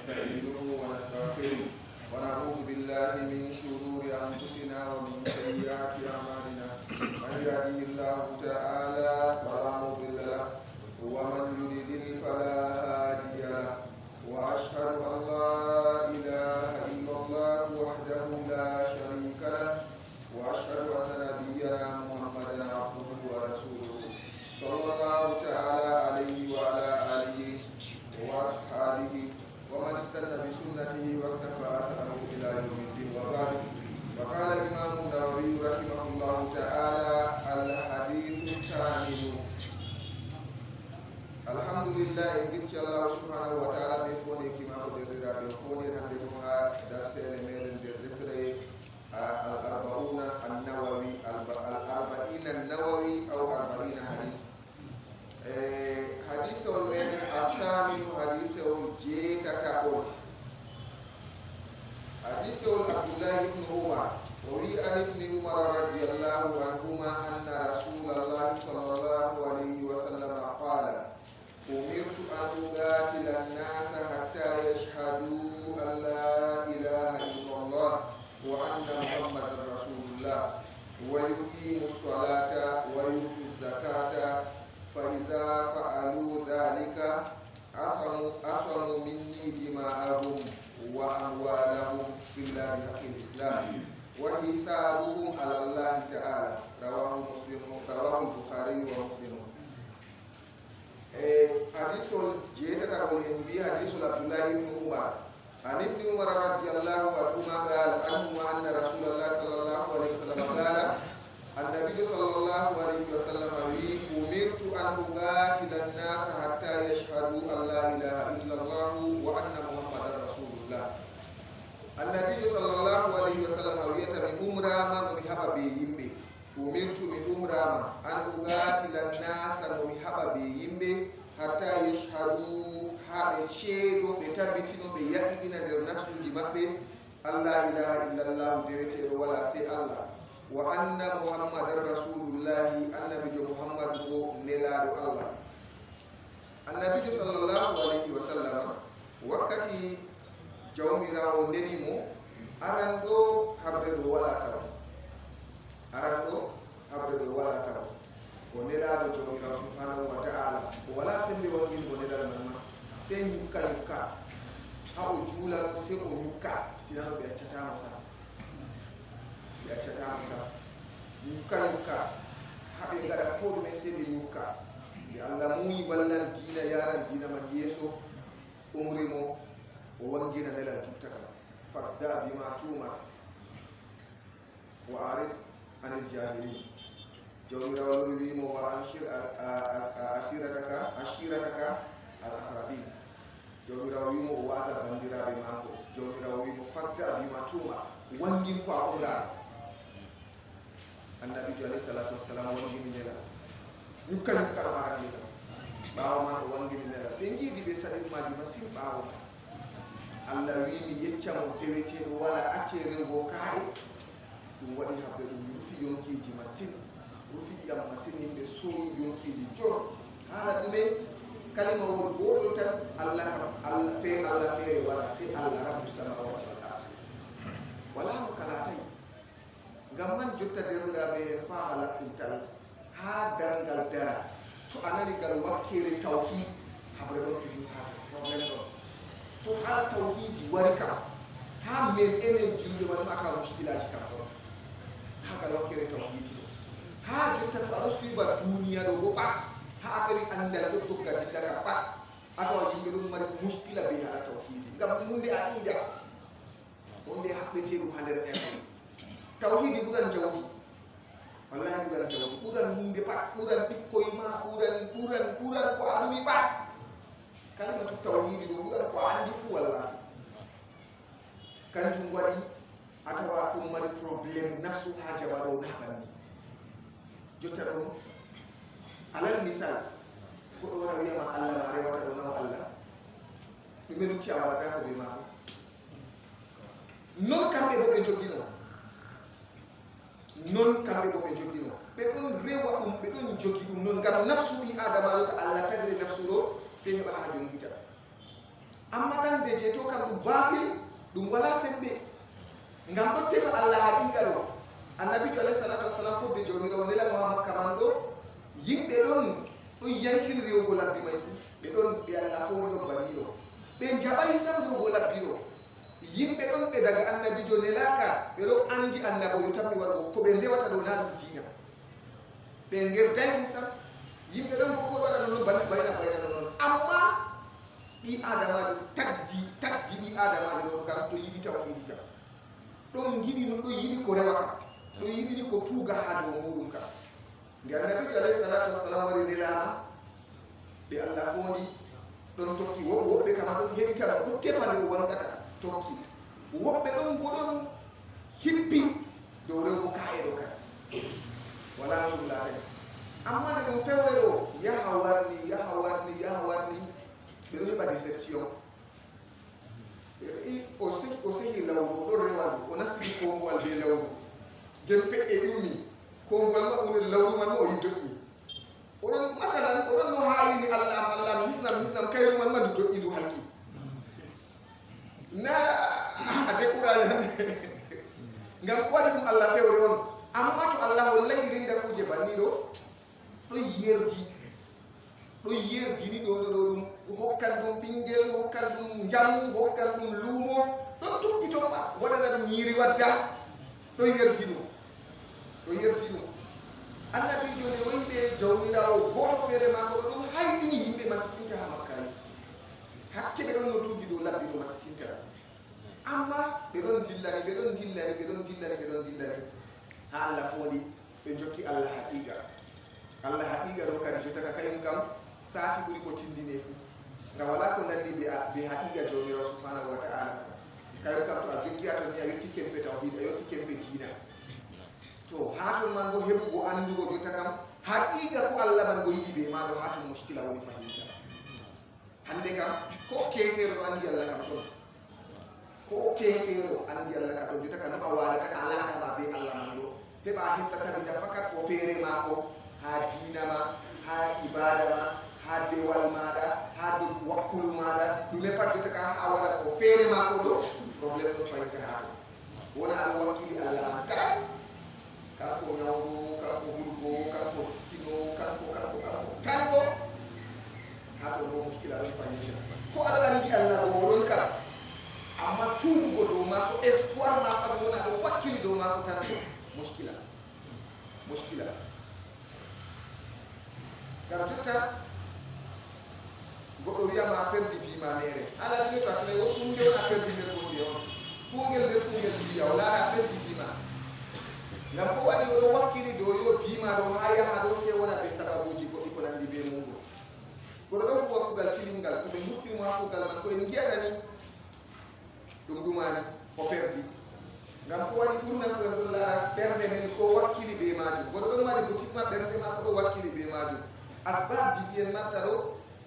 ونستعينه ونستغفره ونعوذ بالله من شرور أنفسنا ومن سيئات أعمالنا من يهده الله تعالى فلا مضل له ومن يضلل فلا هادي له وأشهد أن لا إله إلا الله وحده لا شريك له وأشهد أن نبينا محمدا عبده ورسوله صلى الله تعالى عليه وعلى آله وأصحابه ومن استنى بسنته واقتفى أثره إلى يوم الدين وبعد. وقال الإمام النووي رحمه الله تعالى: الحديث الثامن. الحمد لله إن جئت الله سبحانه وتعالى بفوني كما قدر بفوني نحن درس الميل الدكتوري الأربعون النووي الأربعين النووي أو 40 حديث. حديث الميل الثامن حديث جيت تقول حديث عبد الله بن عمر وفي عن ابن عمر رضي الله عنهما أن رسول الله صلى الله عليه وسلم قال: أمرت أن أقاتل الناس حتى يشهدوا أن لا إله إلا الله وأن محمدا رسول الله ويقيموا الصلاة ويؤتوا الزكاة فإذا فعلوا ذلك أصموا مني دماءهم وأموالهم إلا بحق الإسلام وحسابهم على الله تعالى. رواه البخاري ومسلم. حديث جيت تقول إن بي حديث عبد الله بن عمر عن ابن عمر رضي الله عنهما قال عنهما أن رسول الله صلى الله عليه وسلم قال: النبي صلى الله عليه وسلم: أمرت أن أقاتل الناس حتى يشهدوا أن لا إله إلا الله وأن محمدا رسول الله. النبي صلى الله عليه وسلم يتمي أمراما نمحب بيمبي. أمرت من أمراما أن أقاتل الناس نمحب بيمبي حتى يشهدوا هذا الشيء بتبتنوا بيأتين الناس جمعبي أن لا إله إلا الله ديوتي ولا سي الله وأن محمد رسول الله. النبي محمد هو نلاد الله. النبي صلى الله عليه وسلم وقتي جوميراو نريمو أرندو حبرد ولا تاو أرندو حبرد ولا تاو ونلاد جوميراو سبحانه وتعالى ولا سندي وانجل ونلاد منما سين يوكا يوكا هاو جولا سين يوكا سينانو بيأتشتا مسا yaccata masa nuka haɓe gaɗa koɗume seɓe nuka nde allah muyi wallan dina yaran dina man yeeso umrimo o wangina nelal tuttaka fasda bima tuma wa arid anil jahilin. jawmirawo lori wimo wa anshir ashirataka al aqrabin. jawmirawo wimo o wasa bandiraɓe mako. jawmirawo wimo fasda bima tuma wangin ko a umrana. annabi alayhi salatu wassalam wangini nela ñukka no aranni tam ɓawo man o wangini nela ɓe jiidi ɓe saɗirmaji masin ɓawo man allah wimi yeccamo deweteɗo wala acce rewgo kaaɗe ɗum waɗi haɓɓe ɗum rufi yonkiji masin rufi iyam masin yimɓe sooyi yonkiji jor haala ɗume kalimawol gotol tan allah kam allah feere wala se allah rabbu samawati wal ard wala no kalatay ngam man jotta derɗaɓe en faama laɓɗum tan ha dargal dara to a nani ngal wakkere tawhid habre ɗon toujours ha probléme ɗon to hala tawhidi wari kam ha men enen julde man ɗum ata muskilaji kam ɗon ha ngal wakkere tawhidi ɗo ha jotta to aɗa suiba duniya ɗo bo ɓat ha a tawi andal ɗo dogga dilla kam ɓat atawa yimɓe ɗum mari muskila be haala tawhidi ngam hunde aqida hunde haɓɓete ɗum ha nder ɓerde. tawhidi ɓuran jawdi wallahi ɓuran jawdi ɓuran hunde pat ɓuran ɓikkoye ma ɓuran ko anumi pat kalimatu tawhidi ɗo ɓuran ko andi fuu wallahi. kanjum waɗi a tawa ɗum mari probléme nafsu ha jaba ɗo na banni. jotta ɗo alal misal goɗɗo wara wiyama allah ma rewata ɗo nawa allah ɗume lutti a waɗata ko ɓe mako non kamɓe bo ɓe jogino non kamɓe bo ɓe jogino ɓe ɗon rewa ɗum ɓe ɗon jogi ɗum non ngam nafsu ɓi adamajo ko allah tagiri nafsu ɗo sey heɓa ha jongita amma tan de je to kam ɗum batil ɗum wala sembe ngam ɗo tefa Allah haqiqa ɗo annabijo alayhi salatu wassalam fodde jomirawo nelago ha makka man ɗo yimɓe ɗon yankiri rewgo labbi may fu ɓe ɗon ɓe Allah fowni ɗon banni ɗo ɓe jaɓayi sam rewgo labbi ɗo yimɓe ɗon ɓe daga annabijo nelaka ɓe ɗon andi annabojo tan mi wargo ko ɓe ndewata ɗo na ɗum diina ɓe ngerday ɗum sam yimɓe ɗon bo ko waɗa noon bayna noon amma ɓi adamajo tagdi ɓi adamajo ɗo kam ɗo yiɗi tawhidi kam ɗon giɗi no ɗo yiɗi ko rewa kam ɗo yiɗini ko tuuga ha dow muɗum kam nde annabijo alayhi salatu wassalam wari nelama ɓe Allah fondi ɗon tokki woɓɓe kama ɗon heɗitama ɗo tefa nde o wangata tokki woɓɓe ɗon bo ɗon hippi dow rewbo ka'eɗo kan wala no ɗum laatani amma nde ɗum fewre ɗo yaha warni ɓe ɗo heɓa déception o sehi lawru o ɗon rewandu o nastiri kombuwal be lawru gen peɗɗe immi kombuwal ma woni lawru man ma o yi doƴƴi oɗon masalan oɗon no haalini allah mi hisnam kayru man ma ndu doƴƴi ndu halki na a décourage hande ngam ko waɗi ɗum Allah fewre on amma to Allah hollay irinda kuje banni ɗo ɗon yerdini ɗo ɗum hokkan ɗum ɓinguel hokkan ɗum jamu hokkan ɗum luumo ɗon tuɗɗi ton ma waɗana ɗum ñiiri wadda ɗon yerdi ɗum annabijo nde o yimɓe jawmirawo goto feere ma koɗo ɗum hayɗini yimɓe masitinta ha makkayi hakke ɓe ɗon no tuuji ɗo labbi ɗo masitinta amma ɓe ɗon dillani ha Allah fondi ɓe jokki Allah haqiqa ɗo kadi jotaka kayum kam saati ɓuri ko tindine fu ngam wala ko nandi be haqiqa jawmirawo subhanahu wa ta'ala kayum kam to a jokki a ton ni a yetti kempe tawhid a yetti kempe diina to ha ton man bo heɓugo andugo jotta kam haqiqa ko Allah man go yiɗi be maɗo ha ton muskila woni fahimta hande kam ko kefeero ɗo andi Allah kam ɗon ko kefeero andi Allah ka ɗon jotta ka no a waɗata alaɗa ma be Allah man ɗo heɓa hefta tabita fakat o feere mako ha diina ma ha ibada ma ha dewal maɗa ha dow wakkulu maɗa ɗume pat jotta ka ha waɗa ko feere mako ɗo probléme ɗon fahimta ha to wona aɗa wakkili Allah man tan kanko ñawdo kanko hurgo kanko tiskino kanko tan ɗo ha to ɗo muskila ɗon fahimta ko aɗa andi Allah ɗo oɗon kam amma tuubugo dow mako espoir ma pat wona ɗo wakkili dow mako tan ɗo muskila ngam jotta goɗɗo wiyama a perdi fima mere ala ɗume to akkile won ɗum nde on a perdi nder hunde on kungel nder kungel wiya o laara a perdi fima ngam ko waɗi oɗo wakkili dow yo fima ɗo ha yaha ɗo se wona be sababuji goɗɗi ko nandi be muɗum goɗo ɗo huwa kugal tilingal to ɓe gurtinimo ha kugal man ko en giyata ni ɗum ɗumani o perdi ngam ko waɗi ɓurna fu en ɗon laara ɓernde men ɗo wakkili be majum goɗo ɗon mari boutique ma ɓernde ma ko ɗo wakkili be majum asbabji ɗi en matta ɗo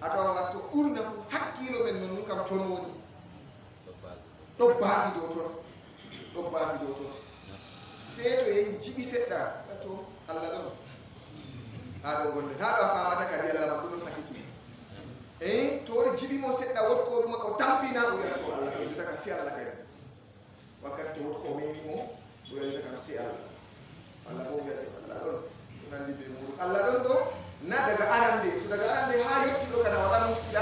a tawa watto ɓurna fu hakkilo men non kam ton woni ɗo basi dow ton sei to yehi jiɓi seɗɗa to Allah ɗon haɗo gonɗen haɗo a famata kadi Allah ma ɗum sakiti to woni jiɓimo seɗɗa wotko ɗuma o tampina o wiya to Allah ɗon jota ka si Allah kadi wakkati to wotko o menimo o wiya jota kam si Allah bo wiyate Allah ɗon nandi be muɗum Allah ɗon ɗo na daga arande to daga arande ha yetti ɗo kana waɗa muskila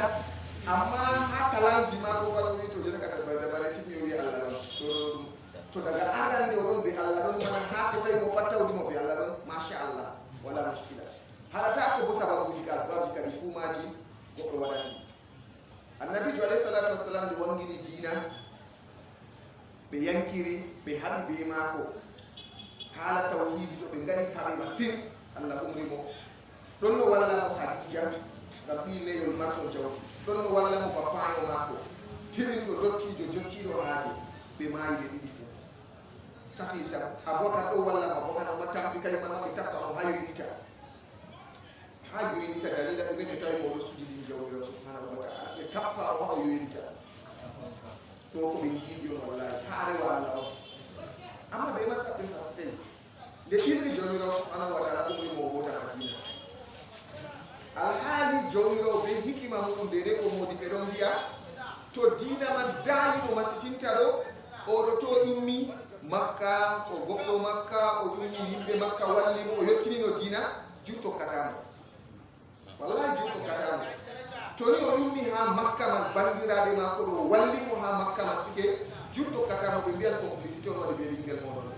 amma ha talanji ma ko waɗo wi to jota ka dabare timmi o wiya Allah ɗon ɗum to daga arande oɗon be Allah ɗon mana ha ko tawi mo pat tawdimo be Allah ɗon machallah wala muskila haɗata ko bo sababuji ka asbabuji kadi fumaji goɗɗo waɗanɗi annabijo alayhi salatu wassalam ɓe wangiri diina ɓe yankiri ɓe haɓi be maako haala tawhidi ɗo ɓe ngari haɓe masin Allah umrimo ɗon no walla mo Khadija ngam ɓiineyol marko jawti ɗon no walla mo bappano maako tilinɗo dottijo jottiɗo haaje ɓe maayi ɓe ɗiɗi fuu sahli sam Aboubacar ɗo walla mo Aboubacar ma tampi kay man ma ɓe tappa mo ha yoynita dalila ɗume ɓe tawi moɗo sujudi jawmirawo subhanahu wa ta'ala ɓe tappa mo ha o yoynita ɗo ko ɓe jiiɗi on wallahi ha rewa Allah on amma ɓe makka ɓe fasi tawi nde ɗinni jawmirawo subhanahu wa ta'ala ɗum mo gota Madina alhaali jawmirawo ɓe hikima muɗum dede ko modi ɓe ɗon mbiya to diina man daayimo masitinta ɗo oɗo to ƴummi makka o goɗɗo makka o ƴummi yimɓe makka wallimo o yettinino diina jur tokkatamo wallahi jur tokkatamo toni o ƴummi ha makka man bandiraɓe makko ɗo wallimo ha makka man sike jur tokkatamo ɓe mbiyan complicité on waɗi ɓe ɓinguel moɗon ɗo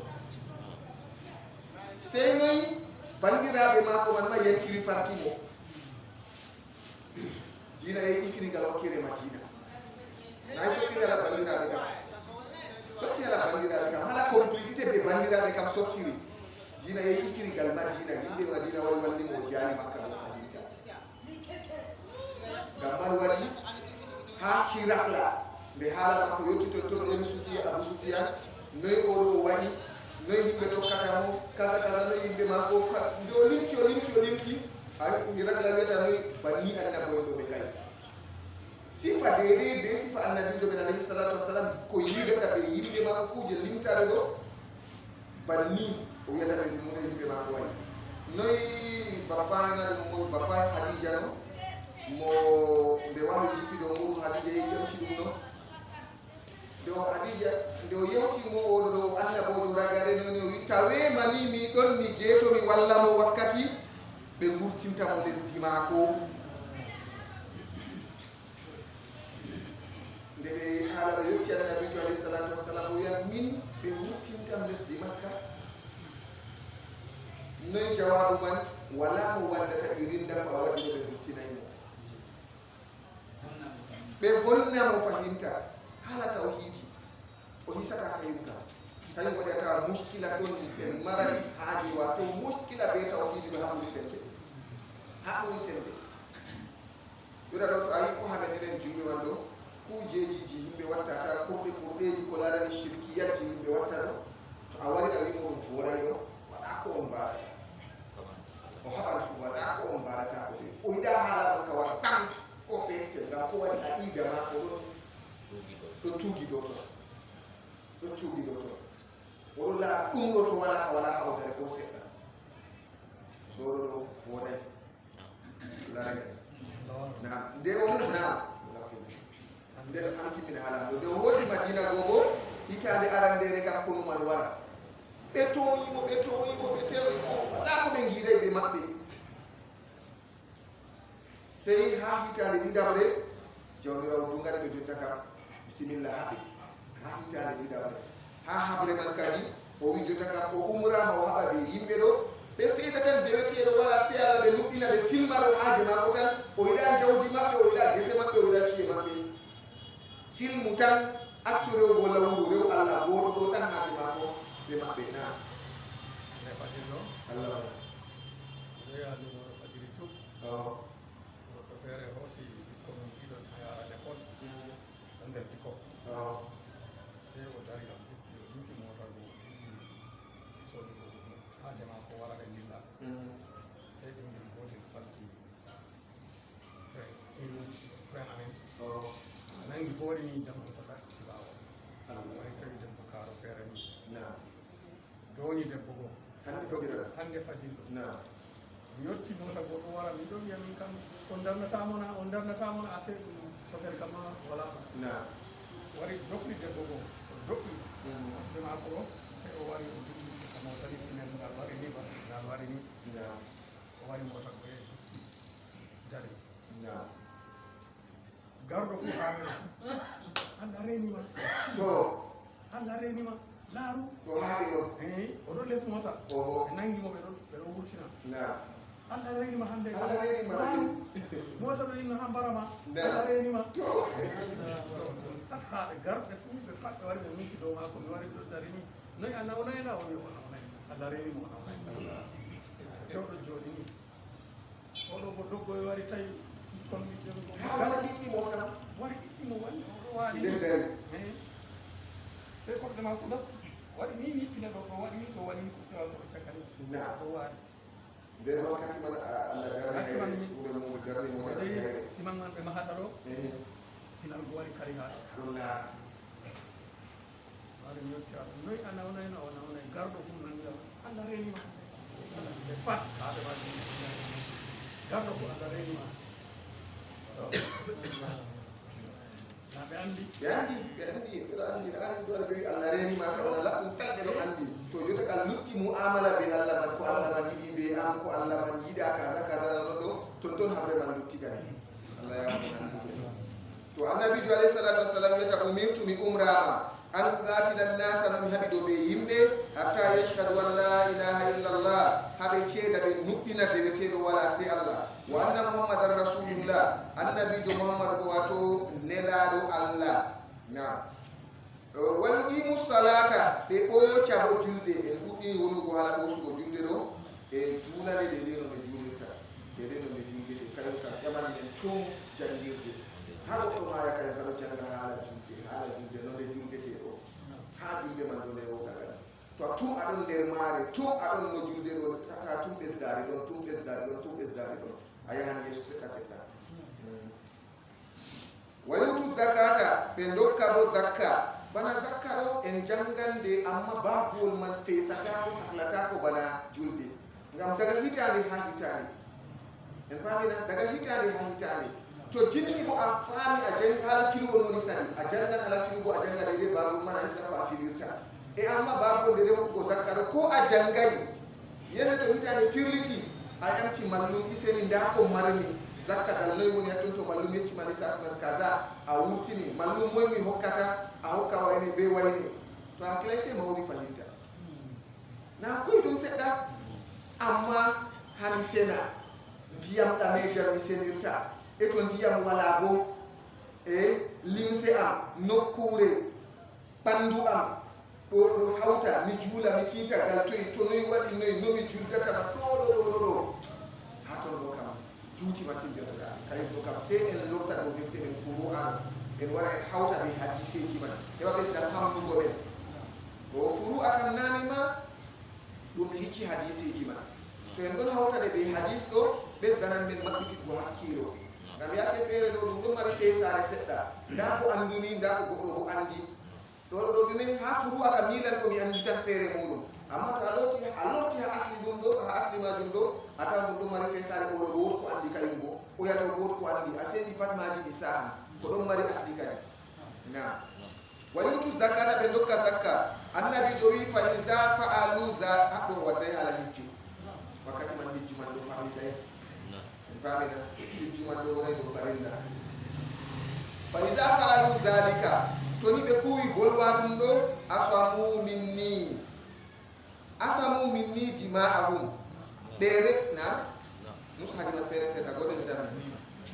sey noyi bandiraɓe makko man ma yankiri fartimo diina e ifirigal hokkirema diina nayi sottiri ala bandiraɓe kam sotti ala bandiraɓe kam hala complicité ɓe bandiraɓe kam sottiri diina e ifirigal madina yimɓe madina wari wallimo o jaayi makka mo fahinta ngam man waɗi ha hirakla nde haala makko yettiton tono en abou soufiane noyi oɗo o waɗi noyi yimɓe tokkatamo kaza kaza noyi yimɓe makko nde o limti hirakla wiyata noyi banni annaboen ɗo ɓe gayi sifa dede be sifa annabijo men alayhi salatu wassalam ko yigata ɓe yimɓe makko kuje limtade ɗo banni o wiyata ɓe ɗum no yimɓe makko wayi noyi bappanana ɗum bappa hadija no mo nde wawi jippiɗo muɗum hadija e ƴemti ɗum no nde o hadija nde o yewtimo oɗo ɗo annabojo ragare noni o wi tawe mani mi ɗon mi jeeto mi wallamo wakkati ɓe gurtintamo lesdi mako nde ɓe haalaɗo yetti annabijo alayhi salatu wassalam o wiyat min ɓe wurtintam lesdi makka noyi jawabu man wala mo waddata e rinda ko a waɗi ɗo ɓe wurtinaymo ɓe gonnamo fahinta haala tawhidi o hisata kayum kam kayum waɗata muskila ɗon ɓe marani haaji wato muskila ɓe tawhidi ɗo haɓuri sembe ɓura ɗo to a yi ko haɓediren jumɓe man ɗo kujejiji yimɓe wattata kurɗeji ko larani shirkiyatji yimɓe watta ɗo to a wari a wimo ɗum foray ɗo wala ko on mbarata o haɓan fu wala ko on mbarata ko ɓe o yiɗa haala man ka wara ɗam ko ɓettete ngam ko waɗi aqida ma ko ɗo tuugi dow ton oɗo lara ɗum ɗo to wala ka wala hawdare ko seɗɗa ɗoɗo ɗo foray larane nam nde o nam nde amtimin haala ɗo nde o hoti madina gogo hitande arandere kam kono man wara ɓe toyimo ɓe teroyimo wala ko ɓe giiday ɓe maɓɓe sey ha hitande ɗiɗaɓre jawmirawo dungane ɓe jotta kam bisimilla haɓe ha hitande ɗiɗaɓre ha haɓre man kadi o wi jotta kam o umrama o haɓa ɓe yimɓe ɗo ɓe seeɗa tan deweteɗo wala sey Allah ɓe nuɓɓina ɓe silmaɗo haaje makko tan o yiɗa jawdi maɓɓe o yiɗa gese maɓɓe o yiɗa ciye maɓɓe silmu tan accu rew bo lawru rew Allah goto ɗo tan haaje makko ɓe maɓɓe na Allah reyalumoɗo fajiri cuɓ goɗɗo feere hoosi ɓikko mum ɗiɗon ha yara l'école ɗo nder picop sey o dari am jippi o juufi mota go jiɗɗi sodugo haaje makko wara ɓe dilla sey ɓingel gotel falti frein amen nangi foori ni jam to ɗaɗɗi ɓaawo wari tawi debbo kaaro feere ni dooñi debbo goo hande fajirɗo mi yetti mota goɗɗo wara min ɗo wiya min kam on darnatamona assez chauffeur kam wala wari dofni debbo goo o doɓɓi ofde maako o sey o wari o jumɗi kamo tani pinel ngal wari ni ngal wari ni o wari mota ko e jari garɗo fof haamina Allah renima Allah renima laaru o haaɓi on oɗon les mota ɓe nangimo ɓeɗo wurtina Allah renima hande mota ɗo inno ha mbarama Allah renima tan haaɓe garɓe fuu ɓe pat ɓe wari ɓe nunki dow mako mi wari ɓeɗo dari ni noyi a nawnayla o wi o nawnay Allah renima o nawnay sewɗo jooɗi ni oɗo ko doggoye wari tawi kon wara ɓiɗɗimo sam wari ɓiɗɗimo wani oɗo waali sey kosɗe makko nasti waɗi ni nippina ɗo ɗo waɗi ni ɗo waɗi ni kosɗe makko ɗo cakani ɗo waali nden wakkati man Allah darani hayre ɓuure mum darni mo hayre siman man ɓe mahata ɗo pinal go wari kari haɗo ɗon laara waɗi mi yetti aɗa noyi a nawnayno o nawnay garɗo fum nangiya Allah renima ɓe pat haɓe waɗi garɗo fo Allah renima ɓe andi ɓeɗo andi ɗani ɗo ɓe Allah reni ma kam na laɗɗum kalɗe ɗo andi to jota kal lutti mu'amala be Allah man ko Allah man yiɗi be am ko Allah man yiɗa kaza nano ɗo ton habre man lutti gani Allah yafo andude to annabijo alayhi salatu wassalam wiyata umirtu mi umrama an uqatila nnasa no mi haɓi dow ɓe yimɓe hatta yashhadu an la ilaha illallah haɓe ceeda ɓe nuɗɗina deweteɗo wala sey Allah wa anna muhammadan rasulullah annabijo muhammad bo wato nelaɗo Allah nam wa yuqimu salata ɓe ɓooca bo julde en ɗuɗɗi wonugo hala ɓoosugo julde ɗo e juulade dede no nde juulirta dede no nde julgete kayen kam ƴaman men tum jangirde ha goɗɗo maya kayen kaɗo janga haala julde no nde julgete ɗo ha julde man ɗo nde wota kadi to a tum aɗon nder maare tum aɗon no julde ɗo ka tum ɓesdari ɗon tum ɓesdari ɗon a yahani yeeso seɗɗa seɗɗa wa yutu zakata ɓe dokka bo zakka bana zakka ɗo en jangande amma babuwol man fesatako sahlatako bana julde ngam daga hitande ha hitande en pamina daga hitande ha hitande to jinni bo a faami a jangi hala filuwol woni sadi a jangan hala filu bo a janga dede babol man a hefta ko a filirta e amma babol dede hokkugo zakka ɗo ko a jangayi yende to hitande firliti a ƴamti mallum iseni nda ko marmi zakka dal noy woni hatton to mallum yeccima lissafi man kaza a wurtini mallum moy mi hokkata a hokka wayne be wayne to hakkilay se mawɗi fahinta na koye ɗum seɗɗa amma hami sena ndiyam ɗamejam mi senirta e to ndiyam wala bo e limse am nokkure ɓandu am ɗo hawta mi juula mi tiita gal toyi to noyi waɗi noyi nomi juldatama ɗo ha ton ɗo kam juuti masine jotoɗa kayen ɗo kam se en lorta ɗo defte men furu aɗo en wara en hawta ɓe hadiseji man heɓa ɓesda famnugo ɓen o furu akam nani ma ɗum licci hadiseji man to en ɗon hawtaɗe ɓe hadis ɗo ɓesdanan men maɓɓititgo hakkilo ngam yake feere ɗo ɗum ɗon mari feesare seɗɗa nda ko andumi nda ko goɗɗo bo andi ɗo ɗumen ha furu aka milan komi andi tan feere muɗum amma to a lorti ha asli ɗum ɗo ha asli majum ɗo a tawan ɗum ɗon mari feesare oɗo bo wot ko andi kayum bo oyato bo wot ko andi a seeɗi pat maji ɗi sahan ko ɗon mari asli kadi nam wa yutu zakata ɓe dokka zakka annabijo wi fa iza fa'alu haɗɗo wadday hala hijju wakkati man hijju man ɗo farliɗay en pamina hijju man ɗo wonay ɗo farilla fa iza fa'alu zalika to ni ɓe kuwi bolwa ɗum ɗo asamu minni dima'ahum ɓere nam musa hadiman feere feere na goɗɗo mi tammi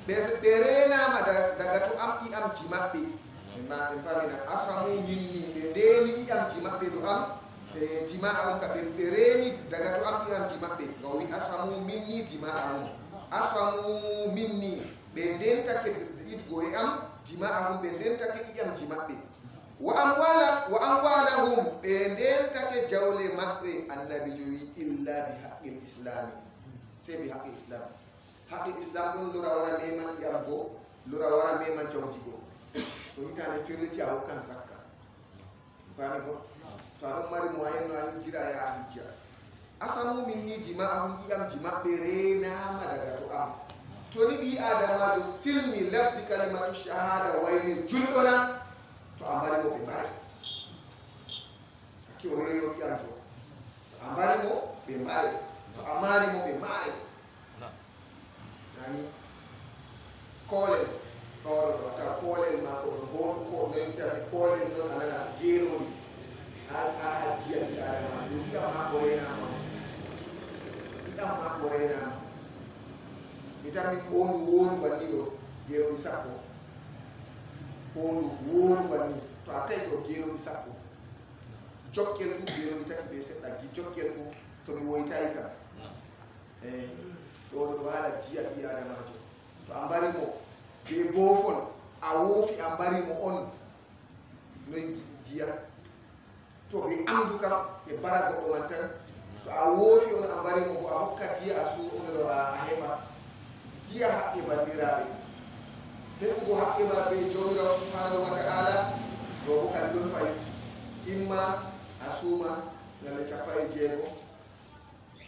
ɓe renama daga to am i'amji maɓɓe en famina asamu minni ɓe ndeni i'amji maɓɓe ɗo am dima'ahum ka ɓe reni daga to am i'amji maɓɓe nga wi asamu minni dima'ahum asamu minni ɓe ndentake iɗgo e am dima'ahum ɓe ndentake i'amji maɓɓe wa amwalahum ɓe ndentake jawle maɓɓe annabijo wi illa bi haqqil islami se bi haqqil islam haqqil islam ɗon lora wara meman i'am go lora wara meman jawdi go to hitande firliti a hokkan zakka fami go to aɗon mari moyen no a hijjira ya hijja asamu minni dima'ahum i'amji maɓɓe renama daga to am to ni ɓi adamajo silmi lafsi kalimatu shahada wayne julɗona to a mbari mo ɓe mbare hakki o reno ƴiyam to a mbari mo ɓe mbare to a maari mo ɓe maare nani koolel ɗoɗo ɗo taw koolel ma ko ɗon honɗu ko noytami koolel noon a nana geeroɗi ha diya ɓi adama ɗo ƴiyam ma ko renama ƴiyam ma ko renama mi tammi hondu wooru banni ɗo geeroɗi sappo hondu wooru banni to a tawi ɗo geeroɗi sappo jokkel fu geeroɗi tati ɓe seɗɗa jokkel fu to mi woytayi kam eyi ɗoɗo ɗo haala diya ɓi adamajo to a mbari mo be boofol a woofi a mbari mo on noyi diya to ɓe andu kam ɓe bara goɗɗo man tan to a woofi on a mbari mo bo a hokka diya a suuɗo a heɓa diya haqqe bandiraɓe hefugo haqqe ma be jomirawo subhanahu wa ta'ala ɗo bo kadi ɗon fayi imma a suuma ñande 16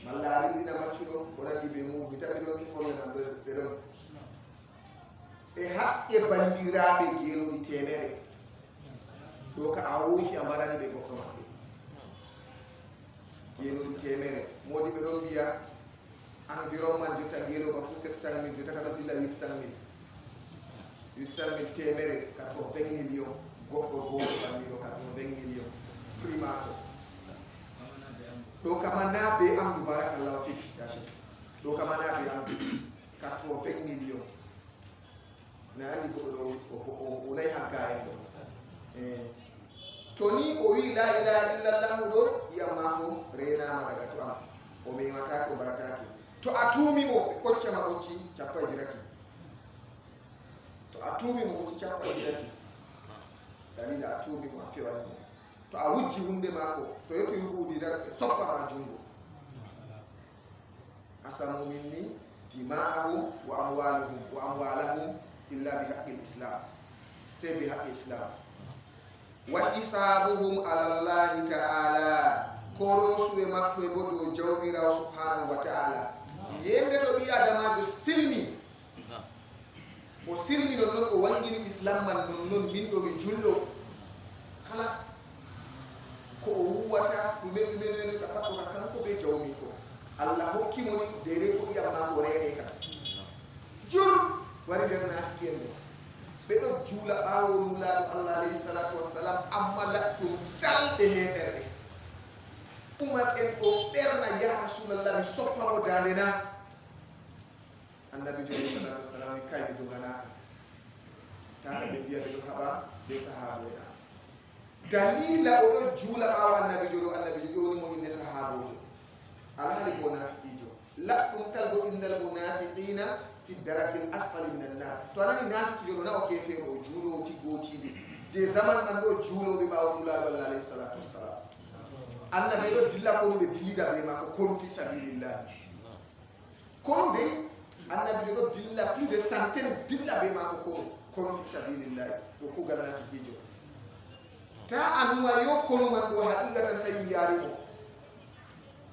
malla a rimɗina maccuɗo ko nandi be mum mi tawi ɗon kefolle man ɓe ɗon e haqqe bandiraɓe geeloɗi temere ɗo ka a woofi a mbarani ɓe goɗɗo maɓɓe geeloɗi temere modi ɓe ɗon mbiya environnement jotta geeloba fuu 700 000 jotta ka ɗon dilla 800 000 temere 80 millions goɗɗo goto bandiro 80 millions primako ɗo kama na be amdu barakallahu fik yashi ɗo kama na be amdu 80 millions na andi goɗɗo ɗo o nayi hanka en ɗo to ni o wi la ilaha illallah ɗo iyam mako renama daga to am o mematake o baratake to a tuumimo ɓe ɓoccama ɓocci 1.3 to a tuumimo ɓocci 1.3 dalila a tuumimo a fewanimo to a wujji hunde mako to yetti ruɓudidar ɓe soppama jungo asamu minni dima'ahum wa amwalahum illa bi haqqil islam sai bi haqqil islam wa hisabuhum ala allahi ta'ala korosuɓe maɓɓe bo dow jawmirawo subhanahu wa ta'ala yembe to ɓi adamajo silmi o silmi nonnon o wangini islam man nonnon min ɗo mi jullo halas ko o huwata ɗume ɗumeneni ka patɗo ka kanko be jawmi ko allah hokkimoni dere ko iyam ma ko rene kam jur wari nder nafiki en ɗo ɓeɗo juula ɓawo nulaɗo allah alayhi salatu wassalam amma laɗɗum jalɗe heferɗe umar en o ɓerna ya rasulallah mi soppamo dande na annabi jo alayhi salatu wassalam wi kay mi doganaka tata ɓe mbiya ɓeɗo haɓa be sahaboena dalila oɗo juula ɓawo annabi jo ɗo annabi jo ƴownimo inde sahabojo alhaali bo nafiqijo laɗɗum tal bo innal munafiqina fi darakil asfali min annar to anani nafiqijo ɗo na o kefeero o juulowo tiggotide je zaman man ɗo juuloɓe ɓawo nulaɗo allah alayhi salatu wassalam annabi ɗo dilla kono ɓe dillida ɓe makko kono fi sabilillahi kono dey annabi jo ɗo dilla plus de centaine dilla ɓe makko kono fi sabilillahi ɗo kugal nafiqijo ta anuma yo kono man ɗo haqiqatan tawi mi yarimo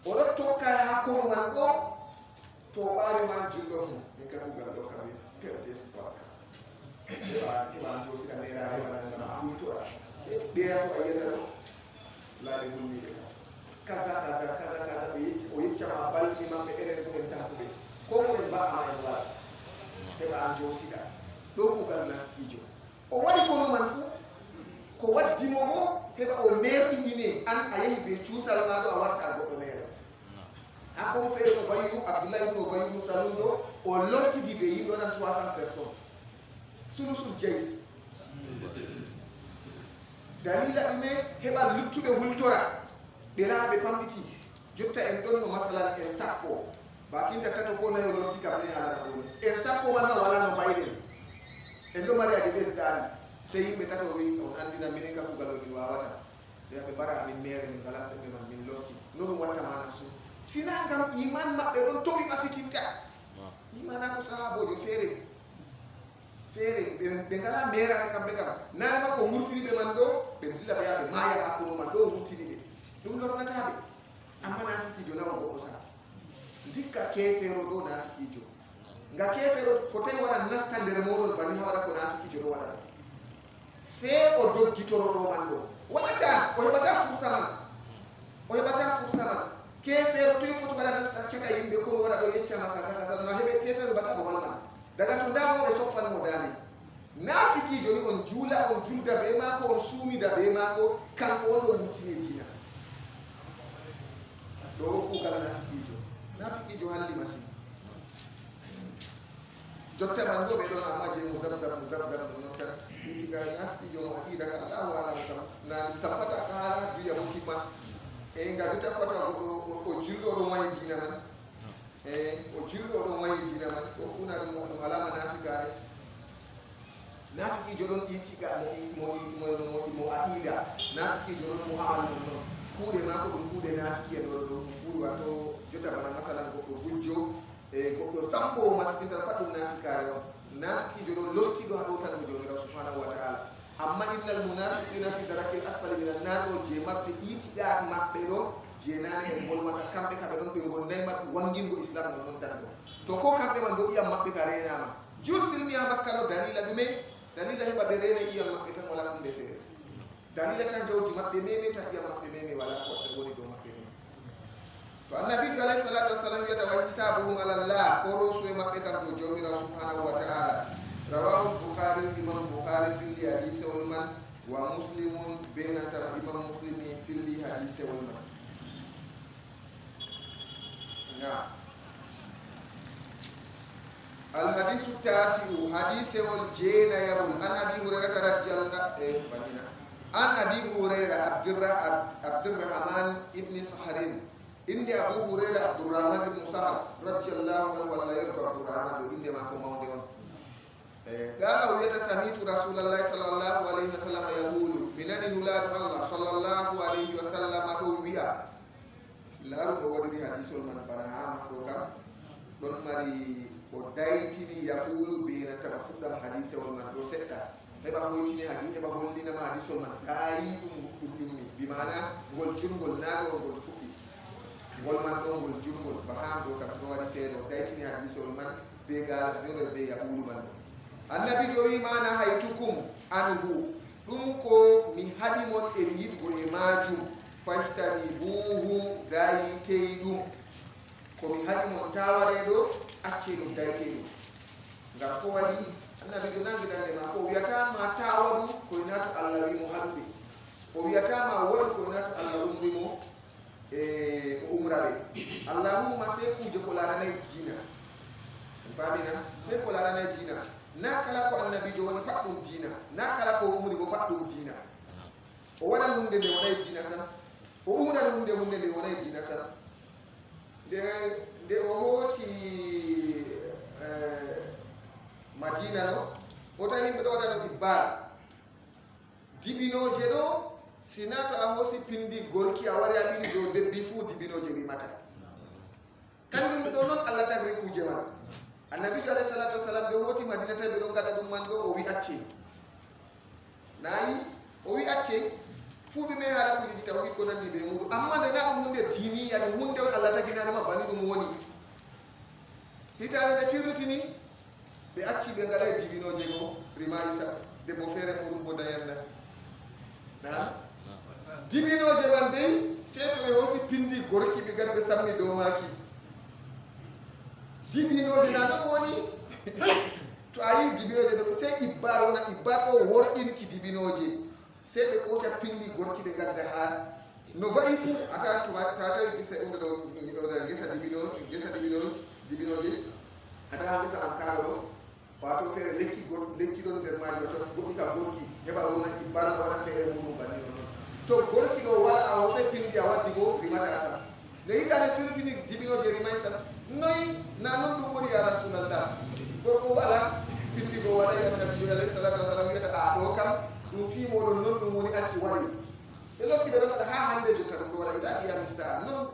oɗo tokka ha kono man ɗo to ɓaari man jullomo min ka kugal ɗo kam perde espoir kam heɓa josira nerare heɓa nangama a hultora ɓeya to a yiyata ɗo laaɓe hulmiɓe kam kaza o yeccama balmi maɓɓe eren ɗo en tankuɓe ko mo en mbaɗama en waɗa heɓa an josiɗa ɗo kugal nafiqijo o waɗi kono man fuu ko waddimo bo heɓa o merɗiɗine an a yehi ɓe cuusal maɗo a warta goɗɗo mere ha komo feere no bayu abdoullah ibne o bayu musalum ɗo o lortidi ɓe yimɓe waɗan 300 personnes sulusul jayis dalila ɗume heɓa luttuɓe hultora ɓe lana ɓe pamɗiti jotta en ɗon no masalan en sappo bakinta tato ko nayo lorti kam ne alana ɗoni en sappo manma wala no bayɗen en ɗo mari ade ɓesdari so yimɓe tato wi on andina minen ka kugal ɗo min wawata ɓe mbara amin mere min ngala sembe man min lorti no ɗum wattama nafsu sina gam iman maɓɓe ɗon towi ɓasitinta imana ko sahabojo feere ɓe ngala merare kamɓe kam nane makko wurtiniɓe man ɗo ɓe dilla ɓe yaɓe maya ha kono man ɗo wurtiniɓe ɗum lornataɓe amma nafiqijo nawa goɗɗo sa dikka kefeero ɗo nafiqijo nga kefeero fotawi waɗa nasta nder moɗon banni ha waɗa ko nafiqijo ɗo waɗata se o doggitoro ɗo man ɗo waɗata o heɓata fursa man kefeero toyi foti waɗa nasta caka yimɓe kono waɗa ɗo yeccama kaza no heɓe kefeero heɓata babal man daga to ndamoɓe soppanmo dande nafiqijo ni on juula on julda be mako on suumida be mako kanko on ɗo wurtini dina ɗo kugal nafiqijo halli masin jotta man ɗo ɓe ɗon amma je mo zabzab non tan itiga nafiqijo mo aqida ka allahu alam kam na tampata ka hala duya mo timma e nga jotta fota goɗɗo o julɗo ɗo wayi dina man o julɗo ɗo wayi dina man o funa ɗum alama nafikare nafiqijo ɗon itiga mo aqida nafiqijo ɗon mo amal non noon kuuɗe mako ɗum kuuɗe nafiki e ɗoɗo ɗo kuuɗe wato jotta bana masalan goɗɗo gujjo e goɗɗo sambo masitintata pat ɗum nafikare on nafiqijo ɗo loftiɗo ha ɗo tan ɗo jomirawo subhanahu wa taala amma innal munafiqina fi darakil asfali min annar ɗo je maɓɓe itiɗa maɓɓe ɗo je nane en bolwata kamɓe kaɓe ɗon ɓe gonnay maɓɓe wangingo islam non noon tan ɗo to ko kamɓe man ɗo iyam maɓɓe ka renama jur silmi ha makka no dalila ɗume dalila heɓa ɓe rena iyam maɓɓe tan wala hunde feere dalila tan jawdi maɓɓe meme tan iyam maɓɓe meme wala ko watta woni dow maɓɓe ɗum to annabijo alayhi salatu wassalam wiyata wa hisabuhum ala llah ko rosu e maɓɓe kam dow jawmirawo subhanahu wa taala rawahu lbukhari imam bukhari filli hadisewol man wa muslimun be nantama imam muslimi filli hadisewol man na الحديث التاسع حديث والجين يقول عن أبي هريرة رضي الله عنه عن أبي هريرة عبد الرحمن ابن سحر إن أبو هريرة عبد الرحمن بن سحر رضي الله عنه ولا يرضى عبد الرحمن إنما كما موندون قال ويتسميت رسول الله صلى الله عليه وسلم يقول من نولاد الله صلى الله عليه وسلم دويا لا رب ودي حديث من بنها مكوكا دون مري o daytini yaqulu be nantama fuɗɗam hadisewol man ɗo seɗɗa heɓa hoytini heɓa hollinama hadisol man ɗayi ɗum ɗumni bimana ngol jurgol naɗo ngol fuɗɗi ngol man ɗo ngol jurgol ba ham ɗo kam ɗo waɗi feere o daytini hadisewol man be gala ɓeɗo be yaqulu man ɗo annabi jo wimana haytukum anhu ɗum ko mi haɗimon e yiɗgo e majum fahtani buhu dayitey ɗum komi haɗimon tawareɗo acce ɗum dayte ɗum ngam ko waɗi annabi jo nangi ɗande ma ko wiyatama tawa ɗum koye nato allah wimo haɗuɓe o wiyatama waɗu koye nato allah umrimo e o umraɓe allahumma sey kuje ko laranayi dina bamina sey ko laranayi dina na kala ko annabi jo waɗi pat ɗum dina na kala ko umri bo pat ɗum dina o waɗan hunde nde wonayi dina san o umran hunde nde wonayi dina san nde o hooti madina no o tawi yimɓe ɗo waɗano ibbar dibinoje ɗo sina to a hoosi pindi gorki a wari a ɓiri dow debbi fuu dibinoje rimata kañum ɗo noon allah tagri kuje man annabijo alayhi salatu wassalam ɓe hooti madina tawi ɓe ɗo gaɗa ɗum man ɗo o wi acce nayi o wi acce fuu ɗume haala kuji ɗi taw ko nandi ɓe muɗum amma nde na ɗum hunde diniya ɗum hunde on allah taginanima bani ɗum woni hitande nde firlitini ɓe acci ɓe ngaɗa e dibinoje go rima isa debbo feere muɗum bo dayanna na dibinoje man dey sey to ɓe hoosi pindi gorki ɓe gadi ɓe sammi dow maki dibinoje na ɗon woni to a yi dibinoje ɗo sey ibbar wona ibbar ɗo worɗinki dibinoje sey ɓe ɓoca pindi gorki ɓe gadda ha no wayi fu ata tawi gesa ɗum ɗo gesa dibinoje ata ha gesa an kaga ɗo wato feere lekki ɗon nder maji wato goɗɗi ka gorki heɓa wona ibbar no waɗa feere muɗum banni ɗon noon to gorki ɗo wala a hosay pindi a waddi bo rimata sam nde hitande firtini dibinoje rimay sam noyi na noon ɗum woni ya rasulallah gorko wala pindi go waɗay annabijo alayhi salatu wasalam wiyata a ɗo kam ɗum fimoɗon noon ɗum woni acci waɗi ɓe lotti ɓe ɗon waɗa ha hande jotta ɗum ɗo waɗa ila qiyami saa noon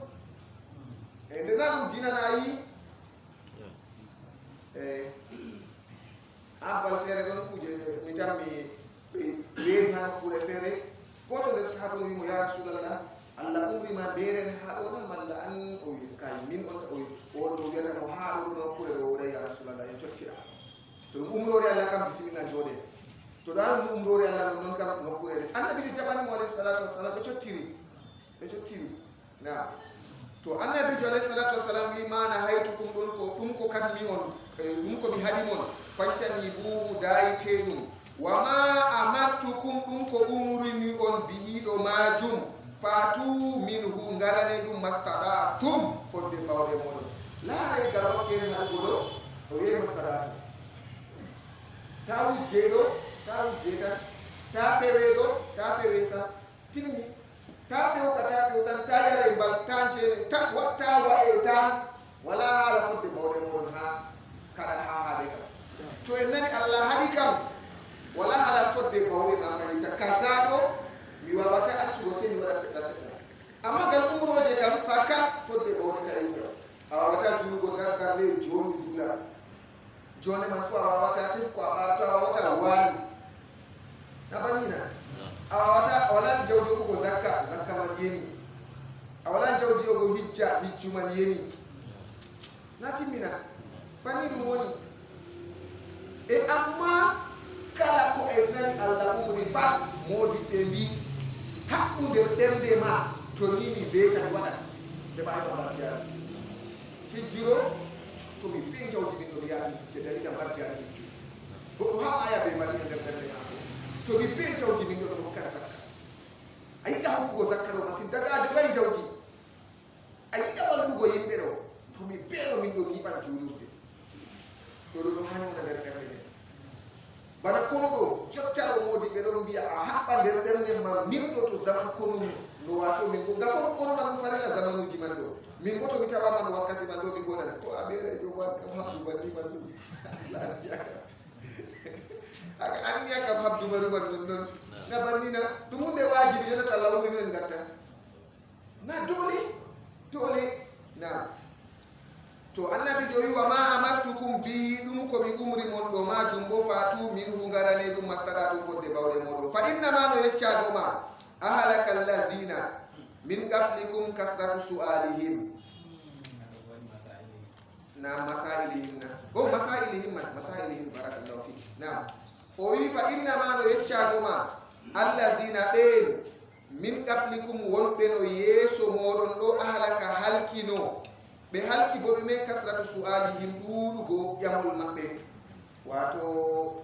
e nde na ɗum dinanayi e abbal feere ɗon kuje mi tammi ɓe weeri ha nokkure feere goto nder sahabon wimo ya rasulallah allah umrima beeren ha ɗo ɗon malla an o wi kay min on o oɗo ɗo wiyata mo ha ɗo ɗo nokkure ɗo woɗay ya rasulallah en cottira to ɗum umrore allah kam bisimilla jooɗe to ɗo ɗum umrore allah ɗon noon kam nokkure ɗe annabijo jaɓanimo alayhi salatu wassalam ɓe cottiri na to annabijo alayhi salatu wassalam wi mana haytukum ɗum ko kadmi on ɗum ko mi haɗimon fajtani buhu dayite ɗum wama amartukum ɗum ko umrini on biyiɗo majum fatu minhu garane ɗum mastaɗatum fodde bawɗe moɗon laaray garokkere haɗugo ɗo o yehi mastaɗatum ta wujje ɗo ta wujje tan ta fewe ɗo ta fewe san timmi ta fewka ta few tan ta yara e mbal ta jeene tan watta wa'e tan wala haala fodde bawɗe moɗon ha kaɗa ha haade kam to en nani allah haɗi kam wala haala fodde bawɗe ma fayinta kaza ɗo mi wawata accugo sey mi waɗa seɗɗa seɗɗa amma gal umroje kam fakat fodde bawɗe ka yimɓe a wawata juulugo dardarde joonu juula jone man fu a wawata tef ko a ɓarato a wawata waali na bannina a wawata a wala jawdi yoɓugo zakka man yeni a wala jawdi yogo hijju man yeni na timmina banni ɗum woni e amma kala ko e nani Allah umri pat modi be mbi hakkunde ɓernde ma to nini be kadi waɗat nde ɓa heɓa mbarjari hijjuro tomi ɓe jawdi min ɗo mi yaani hijje dalila mbarjari hijju goɗɗo ha aya be mari e nder ɓernde mako tomi ɓe jawdi min ɗo ɗo hokkan zakka a yiɗa hokkugo zakka ɗo masin daga jogayi jawdi a yiɗa wallugo yimɓe ɗo tomi ɓeɗo min ɗo mi yiɓan julurde ɗo ɗo ɗo hañona nder ɓernde men bana kono ɗo jottaro modi ɓe ɗon mbiya a haɓɓa nder ɓernde ma min ɗo to zaman konum no wato min bo gafo kono man farila zamanuji man ɗo min bo to mi tawaman wakkati man ɗo mi gonani ko a ɓeerejo wan kam habdu banni man ɗum aka anniya kam habdu manu man ɗum noon na bannina ɗum hunde wajibi jotata lawmino en gatta na dole na to annabi jo wi wa ma amartukum bi ɗum komi umri mon ɗo majum bo fatu min hu garane ɗum mastaɗa ɗum fodde bawɗe moɗon fa innama no yeccaɗo ma ahalaka allazina min qablikum kasratu su'alihim na masailihim na masailihim barakallahu fi nam o wi fa innama no yeccaɗo ma allazina ɓen min qablikum wonɓe no yeeso moɗon ɗo ahalaka halkino ɓe halki bo ɗume kasratu su'alihim ɗuɗugo ƴamol maɓɓe wato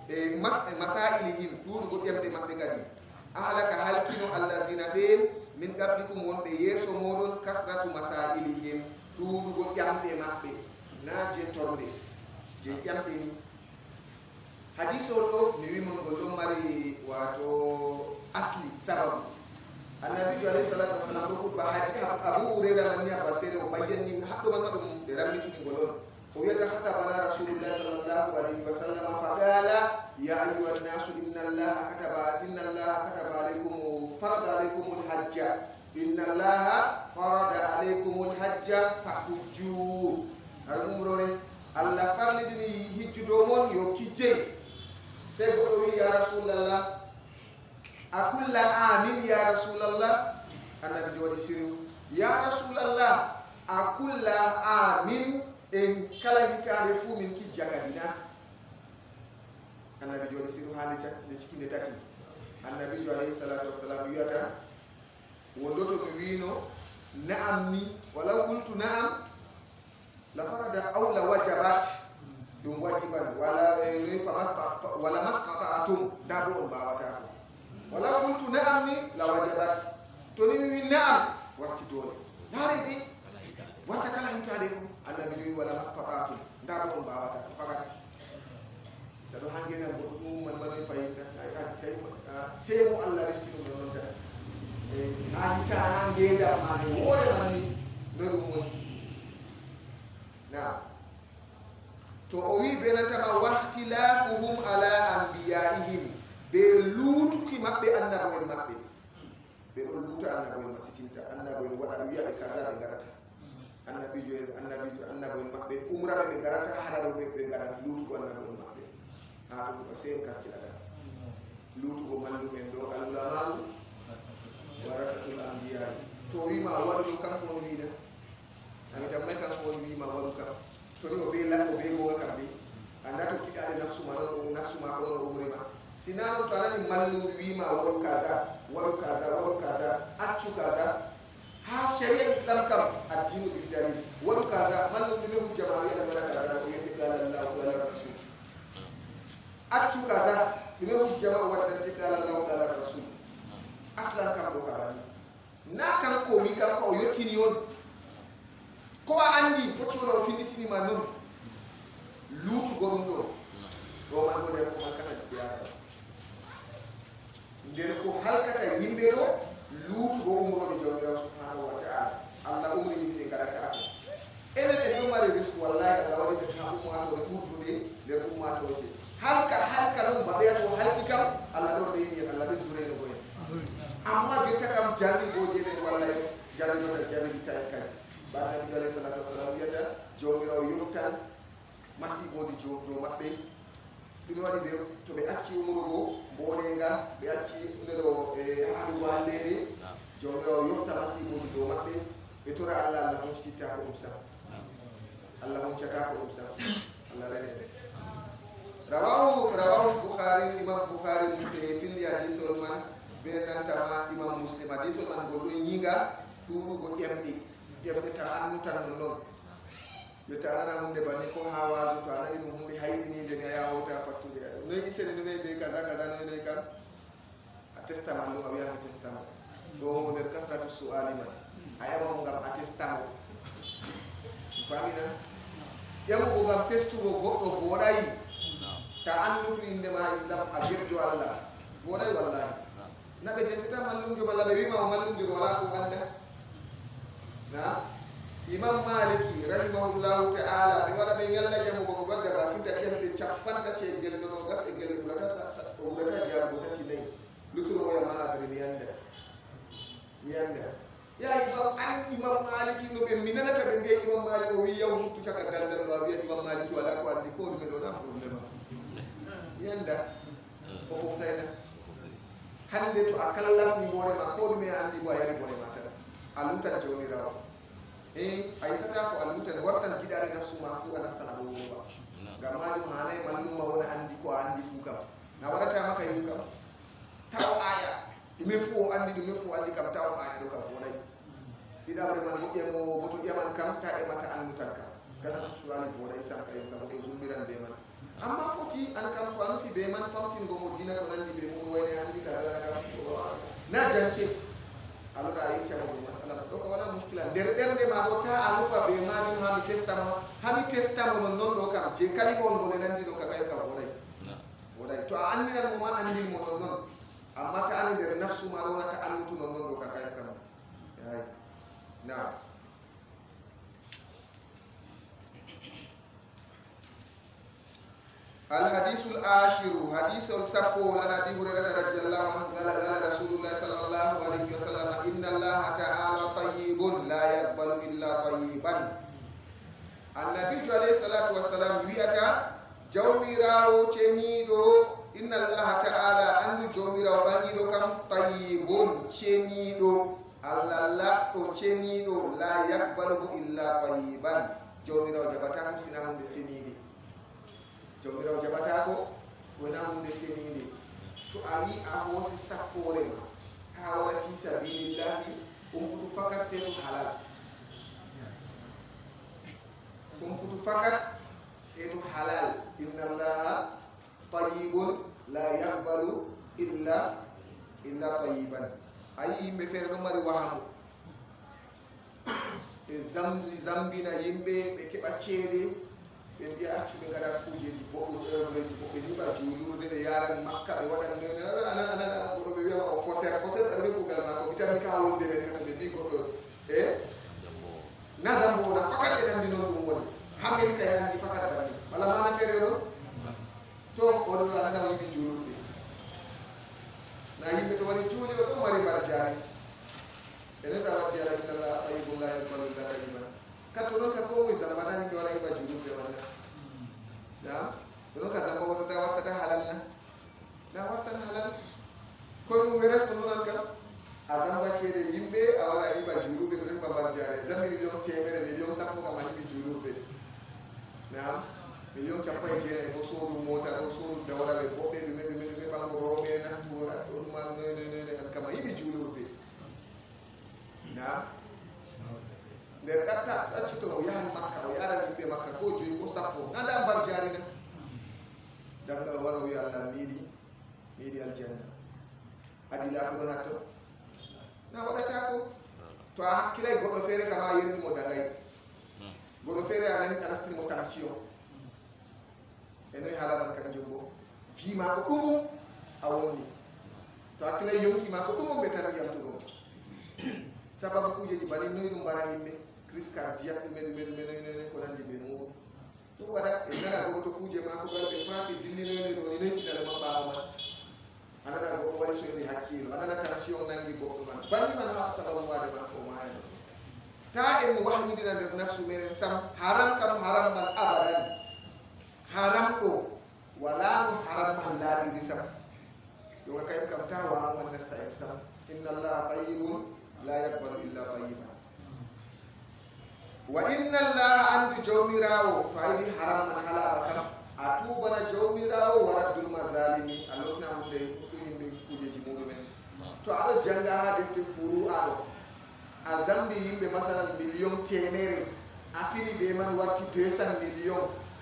masailihim ɗuɗugo ƴamɗe maɓɓe kadi ahalaka halkino allazina ɓen min qablikum wonɓe yeeso moɗon kasratu masailihim ɗuɗugo ƴamɗe maɓɓe na je tornde je ƴamɗe ni hadise on ɗo mi wimon gol ɗon mari wato asli sababu annabijo alayhi salatu wassalam ɗo hutba hadi abu hurayra manni habbal feere o bayyanni haɗɗo man ɗum ɓe rammitinigol on o wiyata hatabana rasulullah sallallahu alayhi wa sallam fa qala ya ayuha nnasu inna allaha kataba alaykum farada alaykum lhajja inna allaha farada alaykum lhajja fahujju aɗa umrore allah farlidini hijjudo mon yo kijjey sey goɗɗo wi ya rasulallah a kulla amin ya rasulallah annabi jooɗi siriw ya rasulallah a kulla amin en kala hitande fuu min kijja kadina annabi jooɗi siriw ha nde cikinde tati annabijo alayhi salatu wassalam wiyata wondo to mi wino na'am ni walaw qultu na'am la farada aw la wajabat ɗum wajiban wala mastata'atum dabo on mbawata ko wala qultu na'am ni la wajabat to ni mi wi na'am warti dole yaridi warta kala hitade fo annabi joyi wala mastata'atum dabo on mbawata ko fakat taɗo hangenan goɗɗo ɗum man manoy fayinta kay seemo allah riski ɗum ɗon tan ha hita ha ngendam ma nde woore man ni no ɗum woni na to o wi be nantama wahtilafuhum ala anbiyaihim be luutuki maɓɓe annabo en maɓɓe ɓe ɗon luuta annabo en masitinta annabo en waɗa wiya ɓe kaza ɓe garata annabijo en annabo en maɓɓe umraɓe ɓe garata haɗaɗo ɓe garat luutugo annabo en maɓɓe ha ɗum ko sen kakkiɗaɗa luutugo mallumen ɗo allamau warasatul anbiya'i to o wima waɗu ɗo kanko on wiina ami tammay kanko on wima waɗu kam to ni o be laɗɗo be goga kam de anda to kiɗaɗe nafsu ma non nafsu ma ko non o umrema sina non to anani mallum wima waɗu kaza accu kaza ha sharia islam kam addinu bil dalil waɗu kaza mallum ɗume hujja ma wiya ɗum waɗa kaza ko wiyete qala llahu qala rasul accu kaza ɗume hujja ma o waddante qala llahu qala rasul aslan kam ɗo kaɓanni na kanko wi kanko o yettini on ko a andi foti on o finditinima noon luutugo ɗum ɗo man ɗo nder ko halkata ɓiyaɗa nder ko halkata yimɓe ɗo luutugo umroɗe jawmirawo subhanahu wa taala allah umri yimɓe gaɗatako enen en ɗon mari risque wallahi allah waɗi ɓen ha ummatore ɓurdude nder ummatoje halka noon mbaɓeyato halki kam allah ɗon reyni en allah ɓesdu reynugo en amma jotta kam jarrigoje ɗen wallahi jarrigotal jarribita en kadi ba nabijo alayhi salatu wassalam wiyata jawmirawo yoftan masiboji dow maɓɓe ɗum waɗi ɓe to ɓe acci umrugo mboɗenga ɓe acci neɗo haɗugo hallede jawmirawo yofta masiboji dow maɓɓe ɓe tora allah allah honcititta ko ɗum sam allah honcata ko ɗum sam allah rene rawahu Bukhari imam Bukhari fil hadis man benan tama imam Muslim hadis man go nyiga duugo ƴemɗi ta annu tan non yo ta anana hunde banni ko ha wasu to anani ɗum hunde hayɗinide ne a yawota fattude aɗa noyi isene no ɓe kaza noyi kam a testament ɗum a wiyama testament ɗo nder kasratu su'ali man a ƴamamo ngam a testamo famina ƴamugo ngam testugo goɗɗo voɗayi ta annutu indema islam a gebdo Allah voɗayi wallahi naɓe jentata mallumjo malla ɓe wima o mallumjo ɗo wala ko anda na imam maliki rahimahullahu ta'ala ɓe waɗa ɓe ñalla jamugo ko wadda bakinta ƴemɗe 50 gelde nogas e gelde ɓurata jabugo tati nayi luturo oya ma adre mi anda ya imam maliki no ɓe minanata ɓe mbiya imam maliki o wi yaw huttu caka daldal ɗo a wiya imam maliki wala ko andi ko ɗume ɗo na probléme mi anda o foftayna hande to a kallafni hoorema ko ɗume a andi bo a yari borema tan a lutan jawmirawo a yisata ko a lutan wartan giɗaɗe nafsu ma fu a nastan aɗo wowa ngam majum hanayi mallumma wona andi ko a andi fu kam na waɗata maka yu kam taw aya ɗume fu o andi kam taw aya ɗo kam foɗayi ɗiɗaɓre man moƴƴemo boto ƴaman kam ta ƴamata annutan kam gasatu suwali foɗayi sanka yu kam oɗo zumbiran be man amma foti an kam ko a nufi be man famtingo mo dina ko nandi be mum wayne andi kasana kam na jance aloɗa a yeccama ɗo masala ɗo ko wona muskila nder ɓernde ma ɗo ta a nufa be majum hami testamo non ɗo kam je kalimol ngol e nandi ɗo ka kay kam foɗay to a andinan mo ma andin mo non amma ta ani nder nafsu ma ɗo wona ta annutu non ɗo ka kay kam ay na الحديث العاشر حديث السبو عن ابي هريره رضي الله عنه قال قال رسول الله صلى الله عليه وسلم ان الله تعالى طيب لا يقبل الا طيبا النبي عليه الصلاه والسلام وياتا جوميراو تشينيدو ان الله تعالى ان جوميراو بانيدو كم طيب تشينيدو الله لا تشينيدو لا يقبل الا طيبا جوميراو جباتاكو سينا hunde senidi jawmirawo jaɓata ko wona hunde senide to a yi a hoosi sappore ma ha wara fi sabilillahi umputu fakat seetu halal umputu fakat seetu halal inna allaha tayyibun la yaqbalu illa tayyiban ayi yimɓe feere ɗo mari wahamu ɓe zambina yimɓe ɓe keɓa ceede ɓe mbiya accu ɓe gaɗa kujeji boɗɗum œuvreji bo ɓe niɓa julurde ɓe yaran makka ɓe waɗan anana goɗɗo ɓe wiyama o fosere aɗa ɓe kugal mako bitanmi ka wonde ɓen kata ɓe mbi goɗɗo e na zamboɗa fakat ɓe nandi noon ɗum woni hamɓen kay nandi fakat banni walla mana feere ɗon to oɗo anana o yiɗi julurde na yimɓe to waɗi juuli o ɗon mari mbar jaari eneta waddi ala inna allah tayyibun la yaqbalu illa tayyiban katto noon ka ko moye zambata yimɓe wala yiɓa julurde walla nam to noon ka zamba wotata wartata halal na wartana halal koye ɗum weresno nonan kam a zamba ceede yimɓe a wara yiɓa julurde ɗo heɓa mbar jaare zambi million temere million sappo kam a hiɓi julurde nam million 50 bo soodu mota ɗo soodu dawraɓe boɓɓe ɗume ɓango rooɓe nastu ɗo ɗuma noy an kam a yiɓi julurde nam nder ɗaccuto o yahan makka o yara yimɓe makka ko joyi ko sappo nanda mbar jaari na dangal o wara o wiya allah miiɗi aljanna adila ko ɗon hatto na waɗata ko to a hakkilay goɗɗo feere kama a yernimo dagay goɗɗo feere a nastinimo tension e noyi haalaman kanjum bo wima ko ɗumum a wonni to hakkilay yonkima ko ɗumum ɓe tan yamtugo sababu kujeji bani noyi ɗum mbara yimɓe crise cardiaque ɗume ko nandi ɓe muɗum ɗum waɗa e nana goɗɗo to kuje ma ko ɓe frappe dillinoyno ɗo ni noyi finale ma ɓawa man anana goɗɗo waɗi soyde hakkilo anana tension nangi goɗɗo man banni man ha sababu wade ma ko mayano ta en wahmidina nder nafsu meɗen sam haram kam haram man abadan haram ɗo wala no haram man laaɓiri sam yoga kayum kam ta wamo man nasta en sam inna allaha tayyibun la yaqbalu illa tayyiban wa inna allaha andu jawmirawo to ayidi haram man halaba kam atubana jawmirawo wa raddul mazalimi allotna hunde ko yimɓe kujeji muɗumen to aɗo janga ha defte furu aɗo a zambi yimɓe masalan million temere a firi ɓe man warti 200 million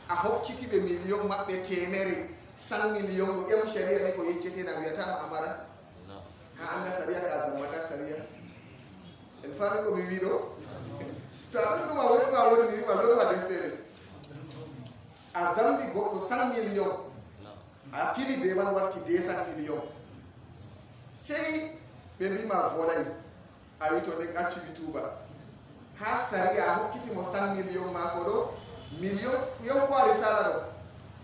a hokkiti ɓe million maɓɓe temere 100 million ɗo ƴam sharia ne ko yeccetena wiyatama amara ha anda sharia ka zammata sharia en fami ko mi wiɗo to aɗon ɗuma woɗɗo a woni mi wiɓa loɗo ha deftere a zambi goɗɗo 100 million a fili be man warti 200 million sey ɓe mbima voɗay a wi to nden accuɓi tuuba ha sari a hokkitimo 100 million mako ɗo million yow ko a risala ɗo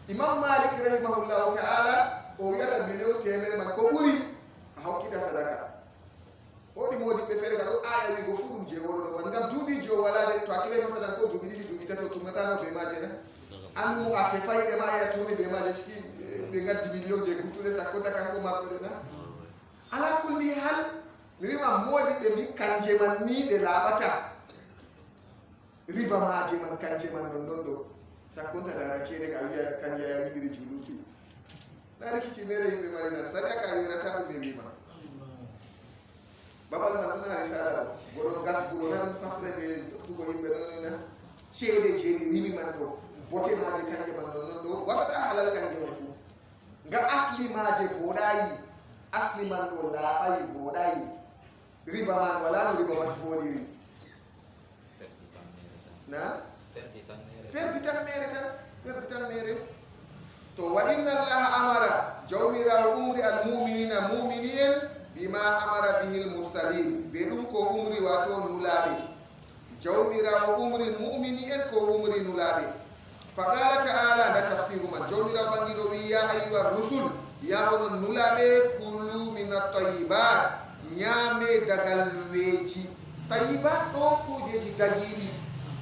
imam malik rahimahullahu taala o wiyata million temere man ko ɓuri a hokkita sadaka oɗi modiɓɓe feere ga ɗo aya wigo fu ɗum je woɗo ɗo man ngam duuɓiji o walade to hakkille masalan ko duuɓi ɗiɗi duuɓi tati o turnatano be maje na an mo a tefayɗe ma ya tumi be maje ciki ɓe gaddi million je guttude sakkoda kanko marɗoɗe na ala kulli hal mi wima modiɓɓe mbi kanje man ni ɗe laaɓata riba maje man kanje man non ɗo sakkonta dara ceede ka wiya kanje a wiɗiri juɗuɗi na rikici mere yimɓe mari nan saɗa ka wirata ɗum ɓe wima babal man ɗon ha risala ɗo goɗon gas ɓuuro na ɗum fasre ɓe tottugo yimɓe ɗonina ceede jeeɗi rimi man ɗo bote maje kanje man non ɗo waɗata halal kanje mai fu ngam asli maje voɗayi asli man ɗo laaɓayi voɗayi riba man wala no riba wat foɗiri na perdi tan mere to wa inna allaha amara jawmirawo umri almuminina mumini en bima amara bihi lmursalin be ɗum ko umri wato nulaɓe jawmirawo umri mumini en ko umri nulaɓe faqala taala nda tafsiru man jawmirawo ɓangiɗo wi ya ayyuha rusul ya onon nulaɓe kulu min atayibat ñaame dagal weeji tayibat ɗo kujeji dagiɗi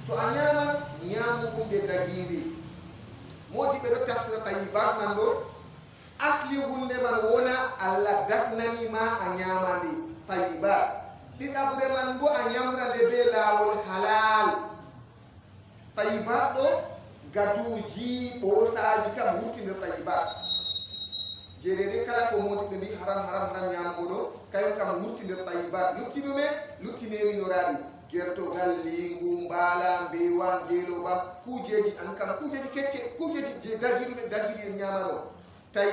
to a ñaman ñamuɗum de dagiɗi moti ɓe ɗo tafsira tayibat man ɗo asli hunde man wona allah dagnanima a ñamande tayibat ɗiɗaɓre man bo a ñamrande be laawol halal tayibat ɗo gaduji ɓosaji kam wurti nder tayibat jeɗeɗe kala ko modi ɓe mbi haram ñamugo ɗo kayon kam wurti nder tayibat luttiɗume luttineminoraɗi gertogal lingu mbala mbewa ngeloba kujeji an kam kujeji kecce kujeji je dagiɗuɓe dagiɗi en ñama ɗo tawi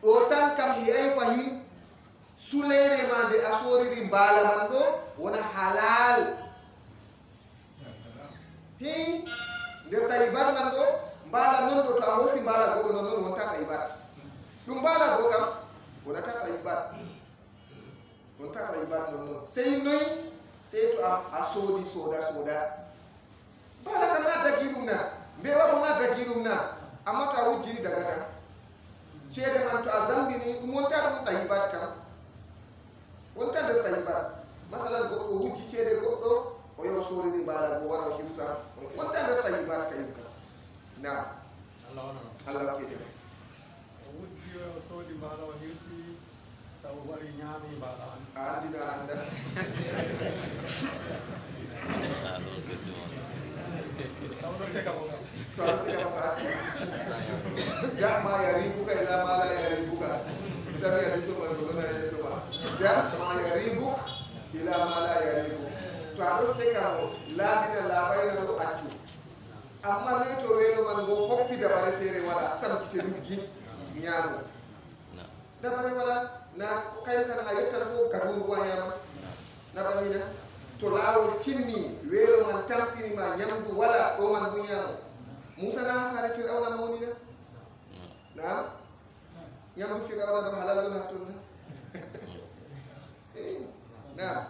ɗo tan kam heyay fahin sulere ma nde a soriri mbala man ɗo wona halal hi nder tayibat man ɗo mbala non ɗo to a hosi mbala goɗɗo non non wonta tayibat ɗum mbala go kam wonata tayibat wonta tayibat non non sey noyi sey to a soodi soda mbala kam na dagi ɗum na mbewa bo na dagi ɗum na amma to a wujjini dagata ceede man to a zambini ɗum wonta ɗum tayibat kam wonta nder tayibat masalan goɗɗo wujji ceede goɗɗo o yo soriri mbala go wara o hirsa wonta nder tayibat kayum kam na allah kede o wujji o soodi mbala o hirsi taw wari ñaami mbala a andina anda tawɗo seka mo kam to aɗa sika maka accu ja ma yaribuka ila ma la yaribuka tami hadiso man ko ɗona yeeso ma ja ma yaribuk ila ma la yaribuk to aɗo seka mo laaɓina laaɓayna ɗo accu amma noy to weelo man ngo hoppi dabare feere wala samkite luggi ñaamo dabare wala na kayum kana a yettan ko gaduru bo a ñaama na ɓannina to laawol timmi weelo man tampinima ñamdu wala ɗo man bo ñaamo musa na ha saare firawna mawnina naam ñamdu firawna ɗo halal ɗon hattonna naam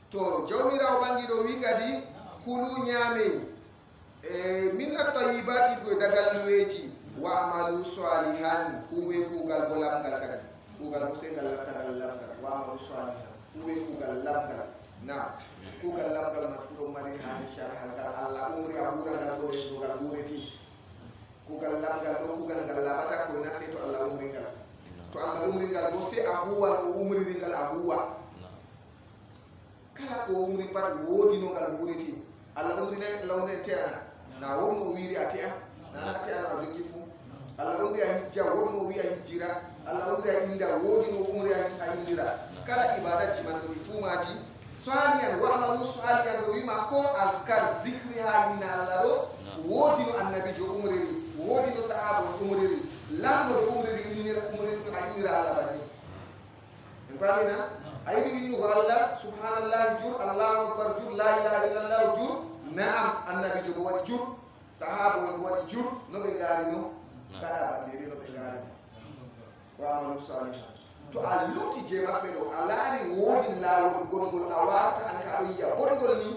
to jawmirawo ɓangiɗo wi kadi kulu ñaame min attayibati koye dagal luweji wa amalu salihan huwe kuugal bo lamgal kadi kuugal bo sey ngal lattagal lamgal wa amalu salihan huwe kuugal lamgal na kuugal lamgal man fu ɗon mari hade sharha ngal allah umri a ɓurangal bo ɓe ngal ɓureti kuugal lamgal ɗo kuugal ngal laɓata koyna sey to allah umri ngal to allah umri ngal bo sey a huwan o umriri ngal a huwa kala ko umri pat woodi no ngal wureti allah umri nayi allah umri en te'ana na wonno o wiri a te'a nana ati ana jogi fu Allah umri a hijja wonno wi a hijjira Allah umri a inda wodi no umri a indira kala ibadaji man ɗo ɗi fu maji saliyan wa amalu saliyan ɗo wima ko askar zicri ha inna Allah ɗo wodi no annabijo umriri wodi no sahaba en umriri lamɗo ɗo umriri a innira Allah banni en pamina a yiɗi innugo Allah subhanallahi jur allahu akbar jur la ilaha illallah jur naam annabijo ɗo waɗi jur sahaba en ɗo waɗi jur no ɓe gaari no gaɗa bandiri no ɓe gaari wa amalu salihan to a luti je maɓɓe ɗo a laari woodi laawol gongol a warta an ka aɗo yiya bongol ni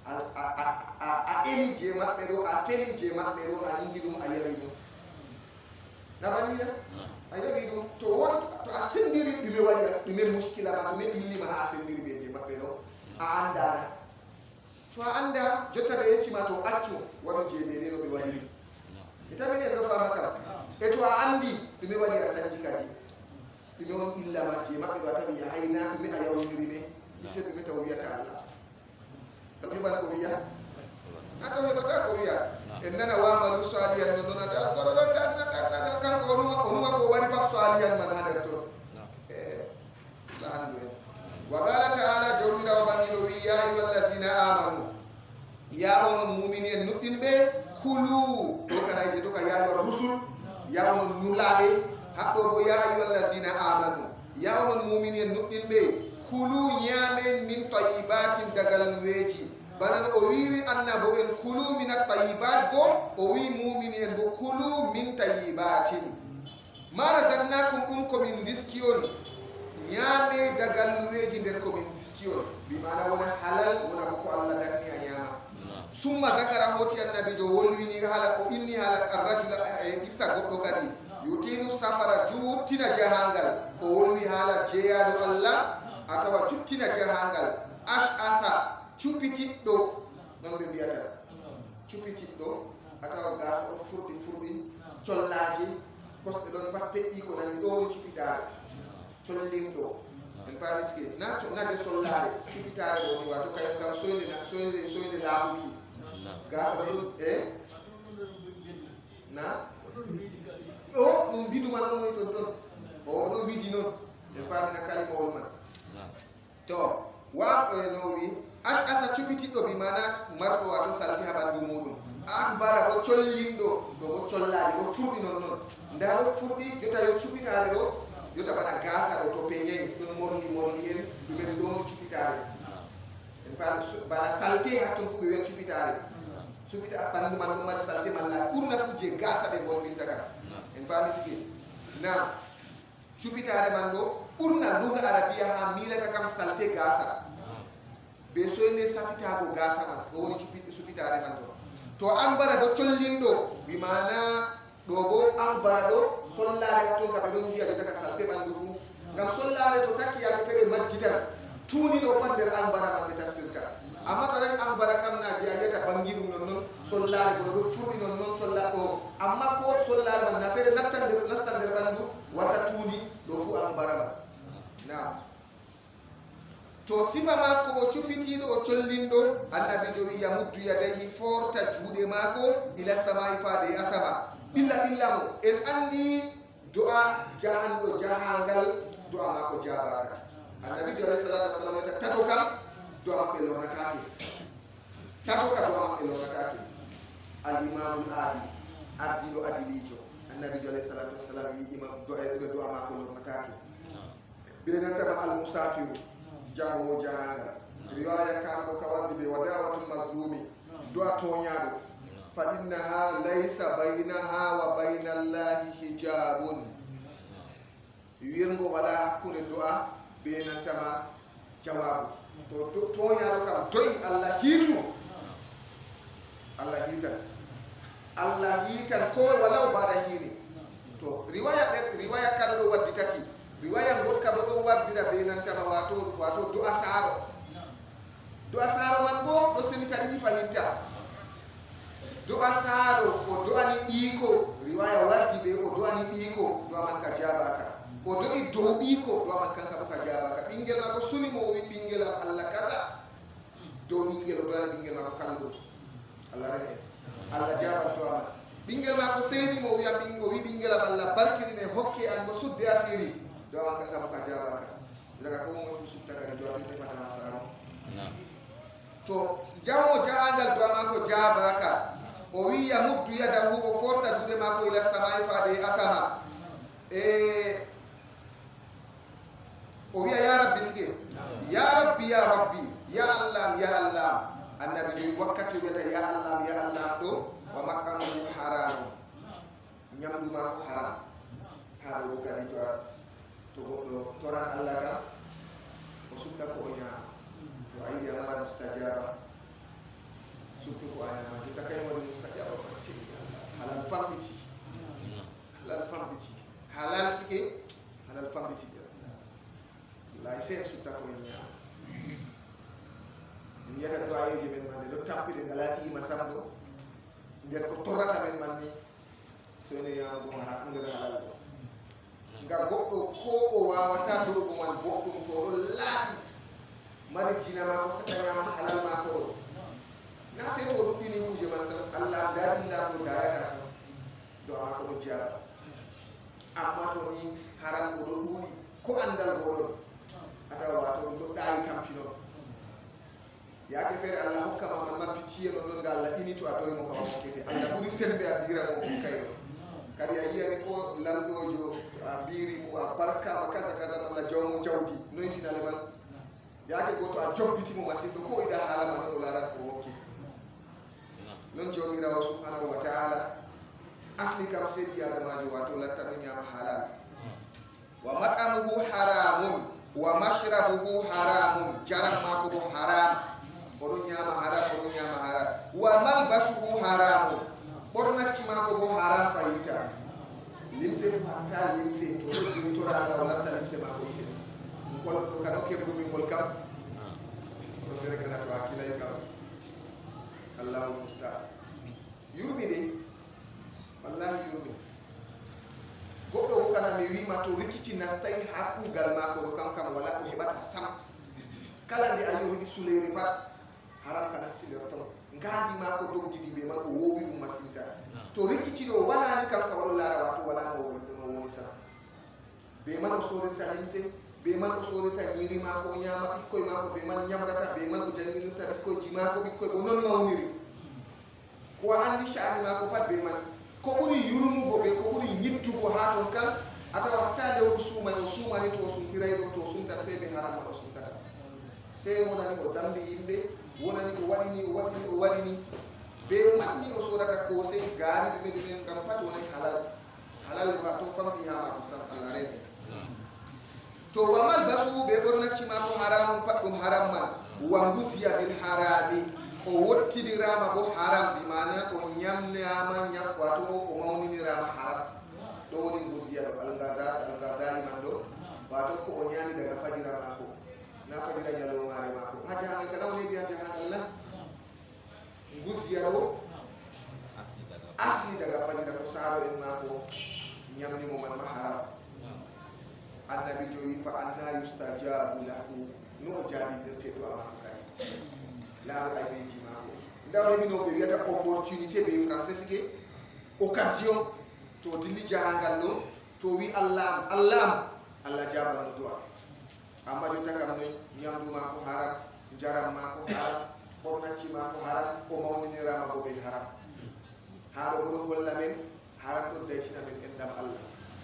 a eli je maɓɓe ɗo a feli je maɓɓe ɗo a yigi ɗum a yawi ɗum na bannina a yawi ɗum to woodi to a sendiri ɗume waɗi ɗume muskila ma ɗume ɓillima ha a sendiri ɓe je maɓɓe ɗo a andana to a anda jotta ɓe yeccima to accu waɗu je ɓe ɗe no ɓe waɗiri itamini en ɗo fama kam e to a andi ɗume waɗi a sanji kadi ɗume on ɓillama je maɓɓe ɗo a tawi hayna ɗume a yawdiri ɓe ise ɗume taw wiyata Allah taw heɓan ko wiya a taw heɓata ko wiya en nana wamalu salihan no nonata goɗo ɗon tan kanko onuma ko waɗi pat salihan man ha nder toon la andu en wa qala taala jawmirawo bangiɗo wi ya ayyuhallazina amanu ya onon mumini en nuɗɗinɓe kulu ɗo kana je to ka yayor rusul ya onon nulaɓe haɗɗo bo ya ayyuhallazina amanu ya onon mumini en nuɗɗinɓe kulu ñaamen min tayibatin dagal weeji bana o wiri annabo en kulu min at-tayibat go o wi mumini en bo kulu min tayibatin ma razaqnakum ɗum komin diski on ñaame dagal weeji nder komin diski on bi mana wona halal wona bo ko Allah dakni a ñaama summa zakara hoti annabijo wolwini hala o inni hala arrajula e qissa goɗɗo kadi yutinu safara juttina jahangal o wolwi hala jeeyaɗo Allah atawa juttina jahangal ash'atha cupitiɗɗo non ɓe mbiyata cupitiɗɗo atawa gasa ɗo furɗi collaje kosɗe ɗon pat peɗɗi ko nanni ɗo woni cupitare collimɗo en pamiske naje sollare cupitare ɗo ni wato kayum kam soyde laaɓuki gasa ɗo ɗum na o ɗum biduma non moy ton o ɗo widi noon en pamina kalimawol man to wa no wi asa cupitiɗɗo bi mana marɗo wato salti ha ɓandu muɗum akbara bo collimɗo ɗo bo collaje ɗo furɗi non nda ɗo furɗi jotta yo cupitare ɗo jotta bana gasa ɗo to peñeyi ɗum morli en ɗumen ɗon cupitare en pami bana salte hatton fu ɓe wen cupitare cupita ɓandu man ɗo mari salte malla ɓurna fu je gasa ɓe gonɗinta kam en pami sigi nam cupitare man ɗo ɓurna luga arabia ha milata kam salte gasa be soyde safitago gasa man ɗo woni cupitare man ɗo to an bara bo collinɗo wi mana ɗo bo an bara ɗo sollare hatton ka ɓe ɗon mbiya jotta ka salte ɓandu fu ngam sollare to takki yake fere majjitan tuuni ɗo pat nder an bara man ɓe tafsirta amma to tan an bara kam naji a yiyata bangi ɗum non sollare goɗo ɗo furɗi non collat ɗo amma ko sollare man na fere nastan nder ɓandu warta tuuni ɗo fu an bara man nam to sifa mako o cupitiɗo o collinɗo annabijo wi yamuddu yadayhi forta juuɗe mako ila samai faade asama ɓilla mo en andi do'a jahanɗo jahangal do'a mako jabaka annabijo alayhi salatu wassalam wiyata tato kam do'a maɓɓe lornatake tato ka do'a maɓɓe lornatake al imamul ardiɗo adilijo annabijo alayhi salatu wassalam wi imam do'a mako lornatake be nantama al musafiru jahowo jahangal riwaya kanɗo ka wandi ɓe wa dawatul mazlumi do'a toñaɗo fa innaha laysa baynaha wa bayna allahi hijabun wirgo wala hakkude do'a be nantama jawabu to toñaɗo kam doyi Allah hiitu Allah hiitan ko walaw baɗa hiiri to riwaya kanɗo ɗo waddi tati riwaya gotka bo ɗon wardira be nantama wato do'a saaro man bo ɗo senita ɗiɗi fahinta do'a saaro o do'ani ɓiiko riwaya wardi ɓe o do'ani ɓiiko do'a man ka jabaka o do'i dow ɓiiko do'a man kanka bo ka jabaka ɓinguel mako suni mo o wi ɓinguel am Allah kaza dow ɓinguel o do'ani ɓinguel mako kalluɗo Allah rene Allah jaban do'a man ɓingel ma ko seyni mo wiya o wi ɓingel am Allah barkirine hokke an mo sudde asiri do an ka kam ka jabaka daga ko mo fu sutta kadi do atu tefata ha saro to jawmo jahangal do ma ko jabaka o wi ya muddu yadahu o forta jude mako ila samai faade asama o wiya ya rabbi sige ya rabbi ya rabbi ya allah annabi joyi wakkati wiyata ya allah do wa maqamuhu haram nyamdu mako haram haɗo bo kadi to goɗɗo toran allah kam o subta ko o ñaama to a yiɗi a mara mustajaba subtu ko a ñaama jotta kañ waɗi mustajaba ko tigi allah halal famɗiti halal sike halal famɗiti nder lay sen subta ko en ñaama en yiyata doyeji men man ɗe ɗo tampide ngala ɗima sam ɗo nder ko torrata men man ni so ene yamugo hara nder halal ɗo nga goɗɗo ko o wawata dow ɗum man goɗɗum to ɗo laaɓi mari dina mako saɗa ñama halal mako ɗo na se to ɗo ɗini kuje man sam allah daɓilla ko dayata sam do mako ɗo jaaba amma to ni haram ɗo ɗo ɗuuɗi ko andal goɗon atawa wato ɗum ɗo ɗaayi tampinon yaake feere allah hokkama man mappitiye non noon nga allah ini to a dorimo kama hokkete allah ɓuri sembe a mbiramo kayɗo kadi a yiyani ko lamɗojo a mbirimo a barkama kasa malla jawmo jawdi noyi finale man yaake goto a jobbitimo masine ɗo ko iɗa haalama noon o larat ko hokki non jomirawo subhanahu wa taala asli kam se ɓi adamajo wato latta ɗo ñama halal wa mat'amuhu haramun wa mashrabuhu haramun jaram mako bo haram oɗo ñama haram wa malbasuhu haramun ɓornacci mako bo haram fayinta limse fu hatta limse to ɗo jiritora allah o latta limse mako isene kolɗo ɗo kano kebrumingol kam oɗo fere gana to hakkilay kam allahu mustaan yurmi de wallahi yurmi goɗɗo ko kana mi wima to rikici nastayi ha kugal mako ɗo kam wala ko heɓata sam kala nde a yohiɗi suleyre pat haram ka nasti nder ton ngandi mako doggidi ɓe man o wowi ɗum masinta to rikici ɗo walani kam ka oɗon laara wato wala no woni sam ɓe man o sodirta limse ɓe man o sodirta ñiri mako o ñama ɓikkoye mako ɓe man ñamrata ɓe man o jangguirta ɓikkoyeji mako ɓikkoye bo non mawniri ko andi sha'ani mako pat ɓe man ko ɓuri yurmugo ɓe ko ɓuri ñittugo ha ton kam atawa hatta lewru suumay o suumani to o sumtiray ɗo to o sumtat sey ɓe haram man o sumtata sey wonani o zambi yimɓe wonani o waɗini ɓe manni o sodata ko sey gaari ɗumen ngam pat woni halal ha to famɗi ha mako sam allah reni to wamal basu ɓe ɓornacci mako haramun pat ɗum haram man wa ngusiya bil harami o wottidirama bo haram bi mana o ñamnama wato o mawninirama haram ɗo woni ngusiya ɗo algazali man ɗo wato ko o ñami daga fajira mako na fajira ñalomare mako ha jahangal kada woni mbiya jahangal na ngusiya ɗo asli daga fajira ko saaro en mako ñamnimo man ma haram annabi joyi fa anna yustajabu lahu no o jaabinirte ɗo amako kadi laaro aybeji mako ndaw heɓino ɓe wiyata opportunité ɓe français sike occasion to dilli jahangal ɗo to wi allah jabanno do'a amma jotta kam noy ñamdu mako haram jaram mako haram ɓornacci mako haram o mawninirama bo ɓe haram haɗo ɓoɗo holla men haram ɗon daytina men endam allah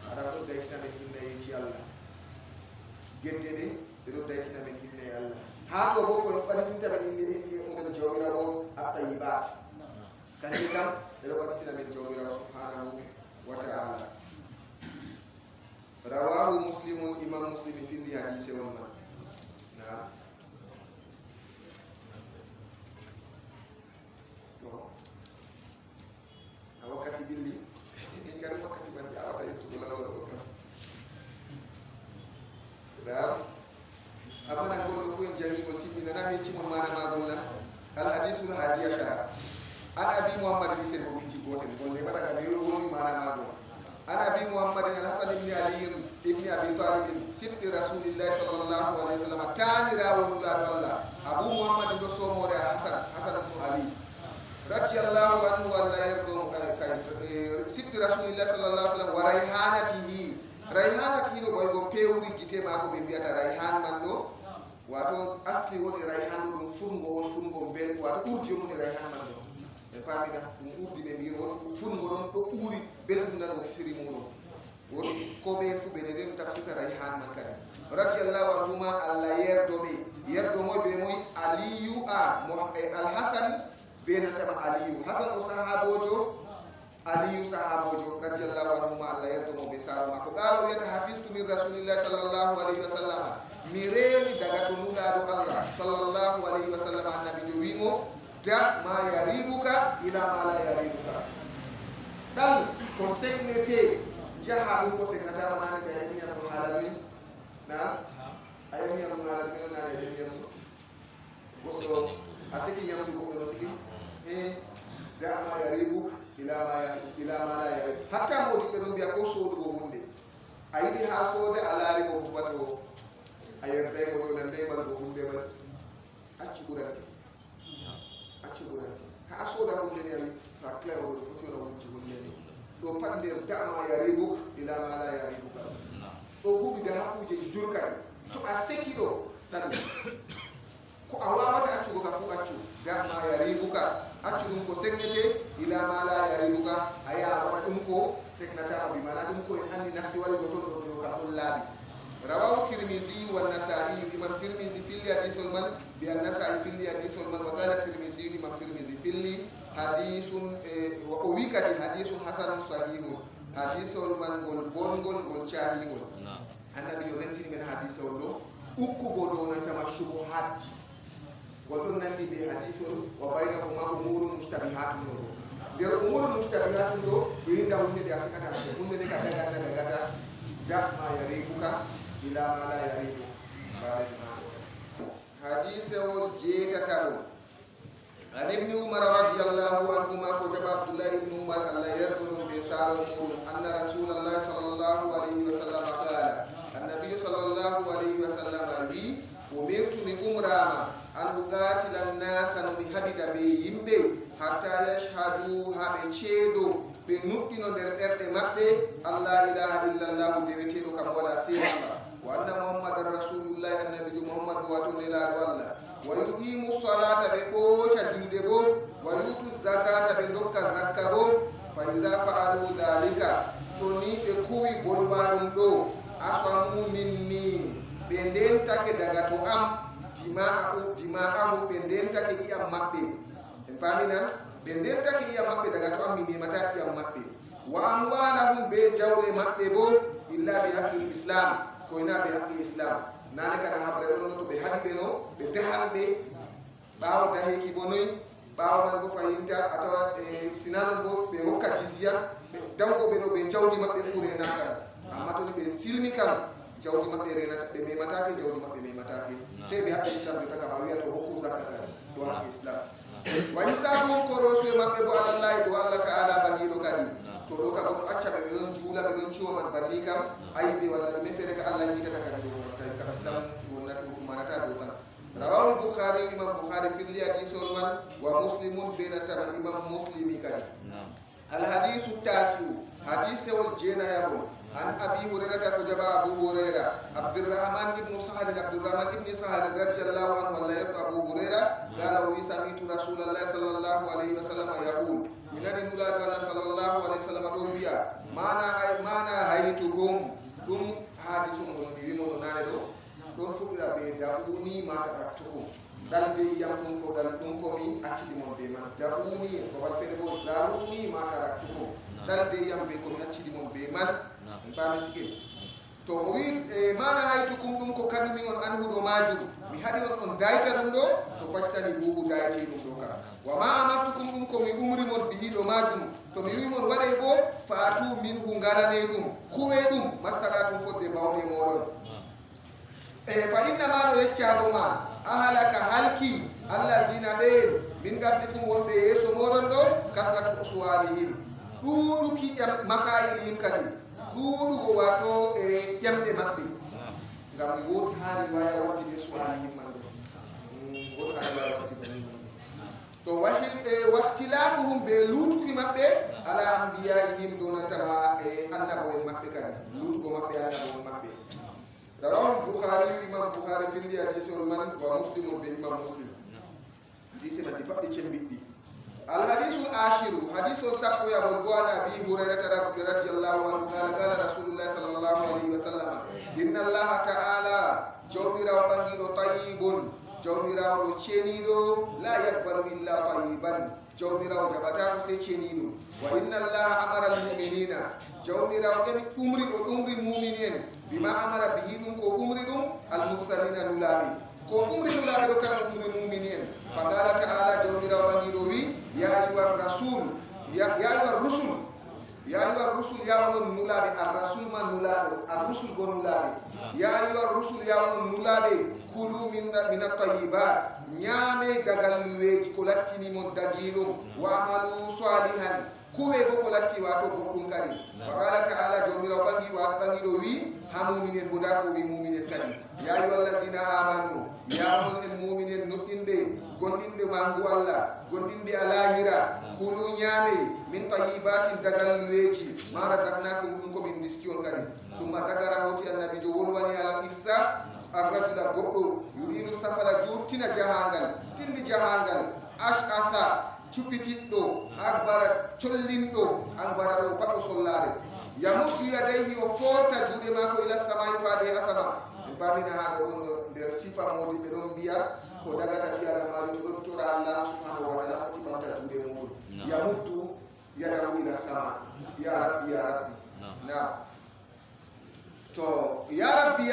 haram ɗon daytina men hinnayeji allah gedde ɗe ɗeɗon daytina men hinnaye allah ha to bo ko ɓaditinta men hunde jawmirawo attayibat kanji kam ɓeɗo ɓaditina men jawmirawo subhanahu wa ta'ala rawahu muslimun imam muslimi findi hadise won man naam to a wakkati billi min kadi wakkati man jawata yettugo lawol o kam naam amma nan gollo fu en jangigol timminana mi yeccimon mana magol na al hadisul hadi ashara an abi muhammad ni sen ko minti gotel golle badaga mi woni mana magol an abi muhammad al hasan ibn ali ibn abi talib sibti rasulillahi sallallahu alaihi wasallam tanira wonulado allah abu muhammad do somore hasan ibn ali radiyallahu anhu alla yardo sitti rasulillah sallallahu alaihi wasallam wa rayhanatihi do boy go pewri gite mako be biata rayhan man do wato asli woni rayhan do dum fungo bel wato urti woni rayhan man do e pamina dum urti be bir won fungo don do uri bel dum nan o siri mudum won ko be fu be dem tafsita rayhan man kadi radiyallahu anhu ma alla yerdo moy be moy aliyu al hasan benatama aliyu hasan o sahabojo aliyu sahabojo radiyallahu anhu ma alla yerdo mo be saro mako qala wiyata hafiztu min rasulillah sallallahu alaihi wasallam mi rewi daga to nulado allah sallallahu alaihi wasallam annabi jo wimo da ma yaribuka ila ma la yaribuka dal ko segnete jaha dum ko segnata manani da yemi am halami na ayemi am halami na da yemi am goso asiki nyam du ko no siki da ma yaribuka ila ma la yarib hatta modi be don biya ko sodugo hunde ayidi ha sode alari mo bubato ayerde mo do nan dey mal go hunde man accu burante ha soda hunde ni ayi ta claw do foto no wujju hunde ni do pande da ma yaribuk ila ma la yaribuka do gubi da hakuje jurkati to a sekido dan ko awawata accu go ka fu accu da ma yaribuka accu dum ko segnete ila ma la yaribuka aya wada dum ko segnata ma bi mana dum ko en andi nasi wal do ton do ka labi rawahu tirmizi wa nasa'i imam tirmizi fil hadith wal man bi an nasa'i fil hadith wal man wa qala tirmizi imam tirmizi fil hadithun wa uwika di hadithun hasanun sahihun hadith wal man gol chahihun annabi yo rentini men hadith wal do ukku go do nan tama shubuhat wadon nandi be hadithun wa bainahuma umurun mustabihatun do der umurun mustabihatun do irinda hunde de asikata ase hunde de ka daga da ma yaribuka ila ma la yaribu balen ma hadithun jeetatabun an ibn umar radiyallahu anhuma ko jaba abdullah ibn umar alla yarduru be saro murun anna rasulullah sallallahu alaihi wasallam qala annabi sallallahu alaihi wasallam bi umirtu min umrama an ugatila nasa no habida be yimbe hatta yashhadu habe ceedo be nuddino der berde mabbe allah ilaha illallah dewetedo kam wala sima wa anna muhammadar rasulullah annabi muhammad wato lilado allah wa yuqimu salata be bocha julde bo wa yutu zakata be dokka zakka bo fa iza fa'alu dhalika to ni be kuwi bolwadum do asamu minni be den take daga to am dima'ahum be den take iyam mabbe en pamina be den take iyam mabbe daga to am mi mata iyam mabbe wa amwalahum be jawle mabbe bo illa bi haqqil islam ko ina be haqqi islam nane kana habre don to be hadibe no be dehalbe bawo daheki bonoy bawo man go fayinta atawa sinanon bo be hokka jizya be dawgo be no be jawdi mabbe fure nakara amma to be silmi kam jawdi mabbe renata be me matake jawdi mabbe me matake sai be haqqi islam be taka ma wiya to hokku zakata do haqqi islam wa hisabu ko rosu mabbe bo Allah do Allah ta'ala bangido kadi to do ka godo acca be don jula be don ciwo man banni kam aybe walla be fere ka Allah yita taka kadi do ka islam wonna do manata do kan rawahu bukhari imam bukhari fil hadith man wa muslimun benata imam muslimi kadi al hadithu tasiu hadith wal jena yabun an abi hurairah ko jaba abu hurairah abdurrahman ibn sa'd radhiyallahu anhu walla yadda abu hurairah qala wa sami'tu rasulullah sallallahu alaihi wasallam yaqul inani nulad Allah sallallahu alaihi wasallam do biya mana haytukum dum hadithun mon bi mo nane do don fudira be dauni ma taraktukum dalde yamdum ko dal dum ko mi accidi mon be man dauni ko wal fere bo zaruni ma taraktukum dalde yambe ko mi accidi mon be man bami sike to o wi mana haytukum dum ko kadumi on anhu do majum mi hadi on dayta dum do to fashtani buhu dayti dum do ka wa ma amartukum dum ko mi umri mon bihi do majum to mi wi mon wade bo faatu minhu ngarane dum kuwe dum mastaratum fodde bawde modon fa inna ma do yeccado ma ahalaka halki allazina be min gablikum wonbe yeso modon do kasratu uswalihim duduki masailihim kadi dudugo wato jamde mabbe ngam ni wot hari waya warti be suwalihim man do wot hari waya warti be man do to wahtilafuhum be lutuki mabbe ala anbiyaihim donantama annabo en mabbe kadi lutugo mabbe annabo en mabbe rawahu bukhari imam bukhari findi hadith man wa muslim be imam muslim hadith na dipabbe cembiddi al hadithul ashiru hadithul sappo ya bol boana bi hurairah radhiyallahu anhu qala rasulullah sallallahu alaihi wasallam inna allaha ta'ala jawmira bangido tayyibun jawmirawo cenido la yakbalu illa tayyiban jawmirawo jabata ko se cenido wa inna allaha amara almu'minina jawmirawo en umri mu'minin bima amara bihi dum ko umri dum almursalina nulabi ko umri nulabi do kam umri mu'minin faqala ta'ala jawmirawo bangido wi ya ayyuhar rasul ya ayyuhar rusul ya ayyuhar rusul ya won nulabi ar-rasul man nulado ar-rusul go nulabi ya ayyuhar rusul ya won nulabi kulu min at-tayyibat nyame dagal luweji ko lattini mon dagilum wa amalu salihan kuwe bo ko latti wato goddum kadi wa qala ta'ala jomira bangi do wi ha mu'minin buda ko wi mu'minin kadi ya ayyuhallazina amanu ya mu'minin nuddinde gondinde mangu Allah gondinde alahira kulu nyame min tayyibatin dagal luweji ma razaqnakum dum ko min diskiol kadi summa zakara hoti annabi jo wolwani ala qissa arrajula goɗɗo yuɗino safara juttina jahangal tindi jahangal ash'atha cupitiɗɗo akbara collinɗo akbara ɗo paɗɗo sollade yamuddu yadayhi o forta juuɗe mako ila samai faade asama en pamina haɗa gonɗo nder sifa modi ɓe ɗon mbiya ko dagata ɓiyadamajo to ɗon tora Allah subhanahu wa ta'ala foti ɓamta juuɗe muɗum yamuddu yadahu ila sama ya rabbi na to ya rabbi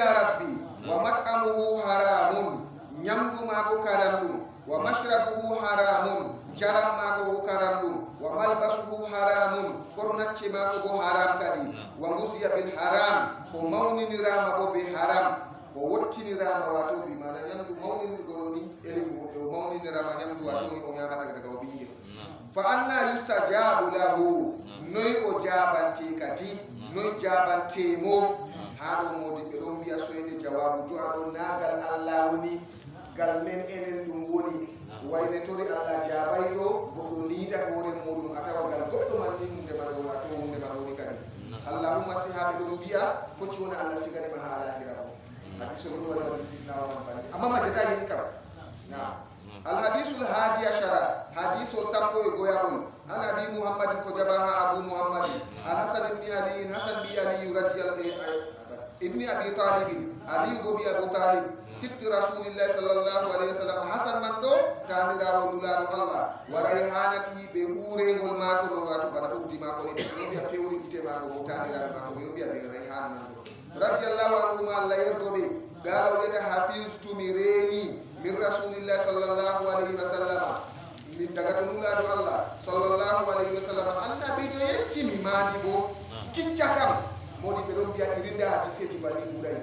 wa mat'amuhu haramun nyamdu mako karamdum wa mashrabuhu haramun jaram mako karamdum wa malbasuhu haramun bornacce mako bo haram kadi wa ngusiya bil haram o mawninirama bo be haram o wottinirama wato bi mana nyamdu mawninirgoroni elifu o mawninirama nyamdu wato ni o nyamata daga o bingel fa anna yustajabu lahu noy o jabante kadi noy jabante mo haɗo modi ɓe ɗon mbiya soyde jawabu to aɗo nagal Allah woni gal men enen ɗum woni wayne tori Allah jabayɗo goɗɗo liita hoore muɗum a tawa gal goɗɗo man ni hunde man ɗo a to hunde man woni kadi allahumma si ha ɓe ɗon mbiya foti wona Allah siganima ha lahira o hadis o ɗum waɗi waɗi istisna o man bande amma majjata hen kam na alhadisul hadi ashara hadisol sappo e goyaɓol an abi muhammadin ko jabaha abu muhammadin alhasan ibni ali hasan bi ali radiyallahu ibni abi talib ali go bi abu talib sibti rasulillahi sallallahu alaihi wasallam hasan man do tanirawo nulado Allah wa rayhanatihi be urengol mako do wato bana uddi mako ni be biya pewri gite mako go tanirabe mako be biya be rayhan man do radiyallahu anhu ma Allah yerdobe dalaw yata hafiztu mireni min rasulillahi sallallahu alaihi wasallam min daga to nulado Allah sallallahu alaihi wasallam annabi jo yecci mi madi go kicca kam modi ɓe ɗon mbiya irinda hadiseji banni ɓuuray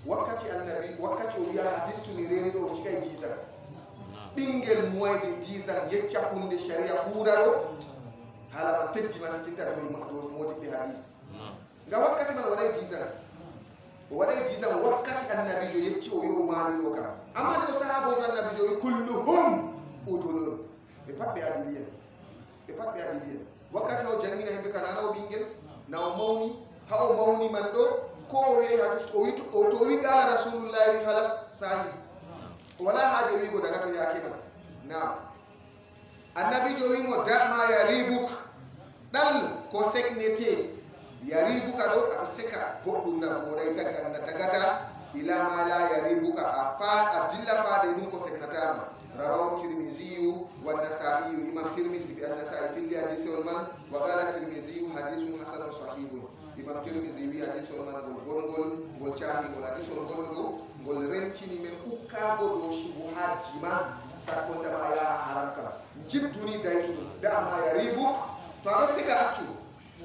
wakkati annabi wakkati o wiya hadistuni reni ɗo o cikay 10 ans ɓingel moyde 10 ans yecca hunde sharia ɓuura ɗo haala man teddi masitinta ɗo modiɓɓe hadis nga wakkati man o waɗay 10 ans o waɗay 10 ans wakkati annabijo yecci o wi o maani ɗo kam amma nde o sahabojo annabijo wi kulluhum udulun ɓe pat ɓe adiliyen wakkati o jangina hemɓe ka nana o ɓingel na o mawni ha o mawni man ɗo ko o weyi hadis to wi qala rasulullahi wi halas sahi wala haaje wigo daga to yake man nam annabijo wimo dama yaribuk ɗal ko seknete yaribuka ɗo aɗa seka goɗɗum na voɗay dagata ila ma la yaribuka a dilla faade ɗum ko seknatama rawahu tirmisiyu wa nasaiyu imam tirmisi bi annasai filli hadisewol man wa qala tirmisiyu hadisun hasanun sahihun imam tirmisi wi hadisol man ngol cahigol hadisol ngol ɗo ngol rentini men hukkago ɗo subuhaji ma sakkontama yaha haram kam jidduni daytuɗum dama yaribuk to aɗo sika accu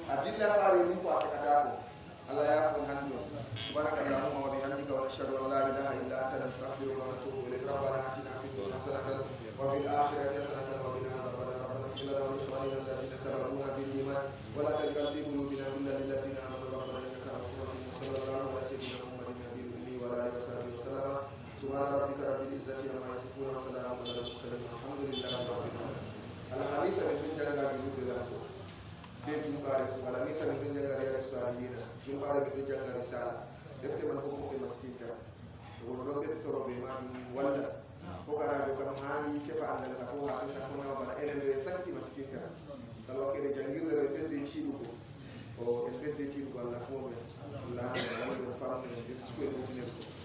a dilla faare mum ko a sekatako allah yafon handi on subhanaka allahumma wa bihamdika wa nashhadu an la ilaha illa anta nastaghfiruka wa natubu ilayk rabbana atina fid dunya hasanatan wa fil akhirati hasanatan wa qina adhaban nar rabbana ighfir lana wa li ikhwanina alladhina sabaquna bil iman wa la taj'al fi qulubina ghillan lil ladzina amanu rabbana innaka ra'ufur rahim wa sallallahu ala sayyidina muhammadin nabiyil ummi wa ala alihi wa sahbihi wa sallama subhana rabbika rabbil izzati amma yasifun wa salamun ala al mursalin walhamdulillahi rabbil alamin alhamisa min bin janga junude lanko be jumbare fu alhamisa min bin janga riyadus salihina jumbare min bin janga risala defte man ko be mastinta wono don be sitoro be majum walla ko karajo kam hani tefa andal ka ko ha to sakona bala elen do en sakti mastinta dal wakere jangirde do besde ciidugo o en besde ciidugo Allah fo be Allah waldo famu en disco e